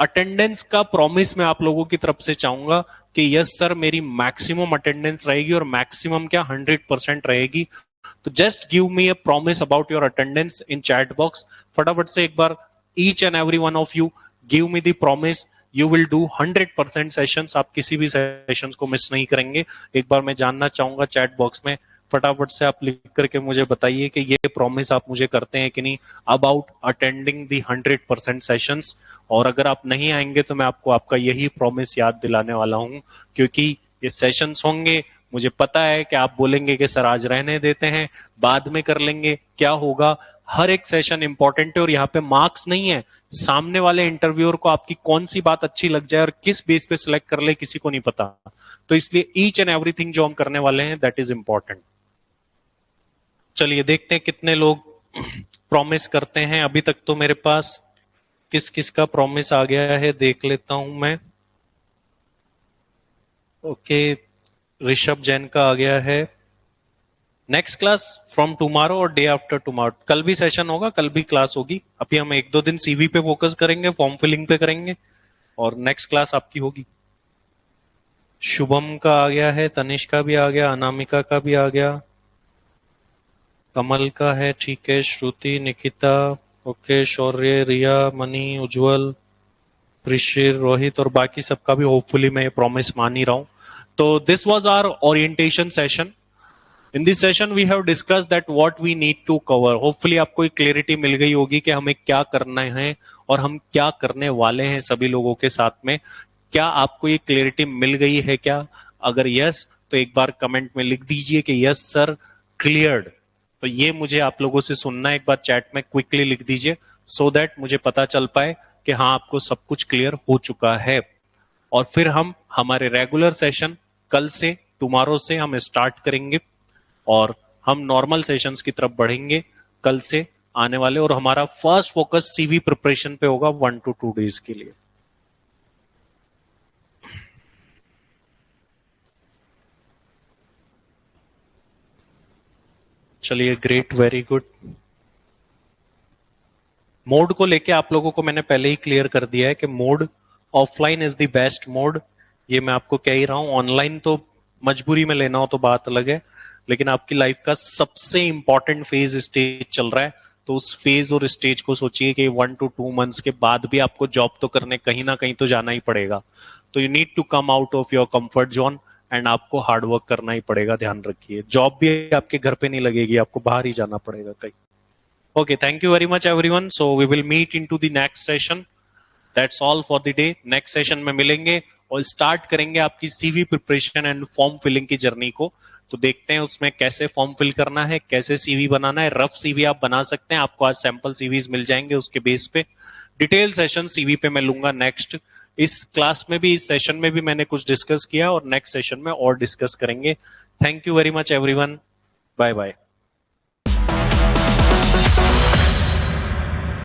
अटेंडेंस का प्रॉमिस मैं आप लोगों की तरफ से चाहूंगा कि यस सर मेरी मैक्सिमम अटेंडेंस रहेगी, और मैक्सिमम क्या 100% रहेगी। तो just give me a promise about your attendance in chat box. फटाफट से एक बार each and every one of you give me the promise you will do 100% sessions, आप किसी भी सेशंस को मिस नहीं करेंगे। एक बार मैं जानना चाहूंगा चैट बॉक्स में, फटाफट से आप लिख करके मुझे बताइए कि ये प्रॉमिस आप मुझे करते हैं कि नहीं अबाउट अटेंडिंग दी 100% सेशंस। और अगर आप नहीं आएंगे तो मैं आपको आपका यही प्रॉमिस याद दिलाने वाला हूं, क्योंकि ये सेशंस होंगे, मुझे पता है कि आप बोलेंगे कि सर आज रहने देते हैं, बाद में कर लेंगे, क्या होगा। हर एक सेशन इंपॉर्टेंट है, और यहाँ पे मार्क्स नहीं है, सामने वाले इंटरव्यूअर को आपकी कौन सी बात अच्छी लग जाए और किस बेस पे सिलेक्ट कर ले किसी को नहीं पता। तो इसलिए ईच एंड एवरीथिंग जो हम करने वाले हैं दैट इज इंपॉर्टेंट। चलिए देखते हैं कितने लोग प्रॉमिस करते हैं। अभी तक तो मेरे पास किस किस का प्रॉमिस आ गया है देख लेता हूं मैं। ओके, ऋषभ जैन का आ गया है। नेक्स्ट क्लास फ्रॉम टुमारो और डे आफ्टर टुमारो, कल भी सेशन होगा, कल भी क्लास होगी। अभी हम 1-2 दिन सीवी पे फोकस करेंगे, फॉर्म फिलिंग पे करेंगे, और नेक्स्ट क्लास आपकी होगी। शुभम का आ गया है, तनिष्क का भी आ गया, अनामिका का भी आ गया, कमल का है, ठीक है, श्रुति, निकिता, ओके, शौर्य, रिया, मनी, उज्जवल, प्रिशिर, रोहित और बाकी सबका भी होपफुली मैं प्रॉमिस मान ही रहा हूं। तो this was our orientation session. In this session we have discuss that what we need to cover. Hopefully आपको एक क्लियरिटी मिल गई होगी कि हमें क्या करना है और हम क्या करने वाले हैं सभी लोगों के साथ में। क्या आपको ये क्लियरिटी मिल गई है क्या? अगर यस तो एक बार कमेंट में लिख दीजिए कि यस सर क्लियर्ड। तो ये मुझे आप लोगों से सुनना है, एक बार चैट में क्विकली लिख दीजिए सो दैट मुझे पता चल पाए कि हाँ आपको सब कुछ क्लियर हो चुका है। और फिर हम हमारे रेगुलर सेशन कल से, टुमारो से हम स्टार्ट करेंगे और हम नॉर्मल सेशंस की तरफ बढ़ेंगे कल से आने वाले, और हमारा फर्स्ट फोकस सीवी प्रिपरेशन पे होगा 1 to 2 डेज के लिए। चलिए, ग्रेट, वेरी गुड। मोड को लेके आप लोगों को मैंने पहले ही क्लियर कर दिया है कि mode offline is the best mode, ये मैं आपको कह ही रहा हूं। ऑनलाइन तो मजबूरी में लेना हो तो बात अलग है, लेकिन आपकी लाइफ का सबसे इंपॉर्टेंट फेज स्टेज चल रहा है, तो उस फेज और स्टेज को सोचिए कि 1 to 2 मंथ्स के बाद भी आपको जॉब तो करने कहीं ना कहीं तो जाना ही पड़ेगा। तो you need to come out of your comfort zone and आपको हार्डवर्क करना ही पड़ेगा, ध्यान रखिए। जॉब भी आपके घर पे नहीं लगेगी, आपको बाहर ही जाना पड़ेगा कहीं। Okay, thank you very much everyone. So we will meet into the next session. That's all for the day. Next session में मिलेंगे और स्टार्ट करेंगे आपकी CV preparation and form filling की जर्नी को। तो देखते हैं उसमें कैसे फॉर्म फिल करना है, कैसे सीवी बनाना है। रफ सीवी आप बना सकते हैं, आपको आज सैंपल सीवीज मिल जाएंगे, उसके बेस पे डिटेल सेशन सीवी पे मैं लूंगा नेक्स्ट। इस क्लास में भी, इस सेशन में भी मैंने कुछ डिस्कस किया और नेक्स्ट सेशन में और डिस्कस करेंगे। Thank you very much everyone, bye bye.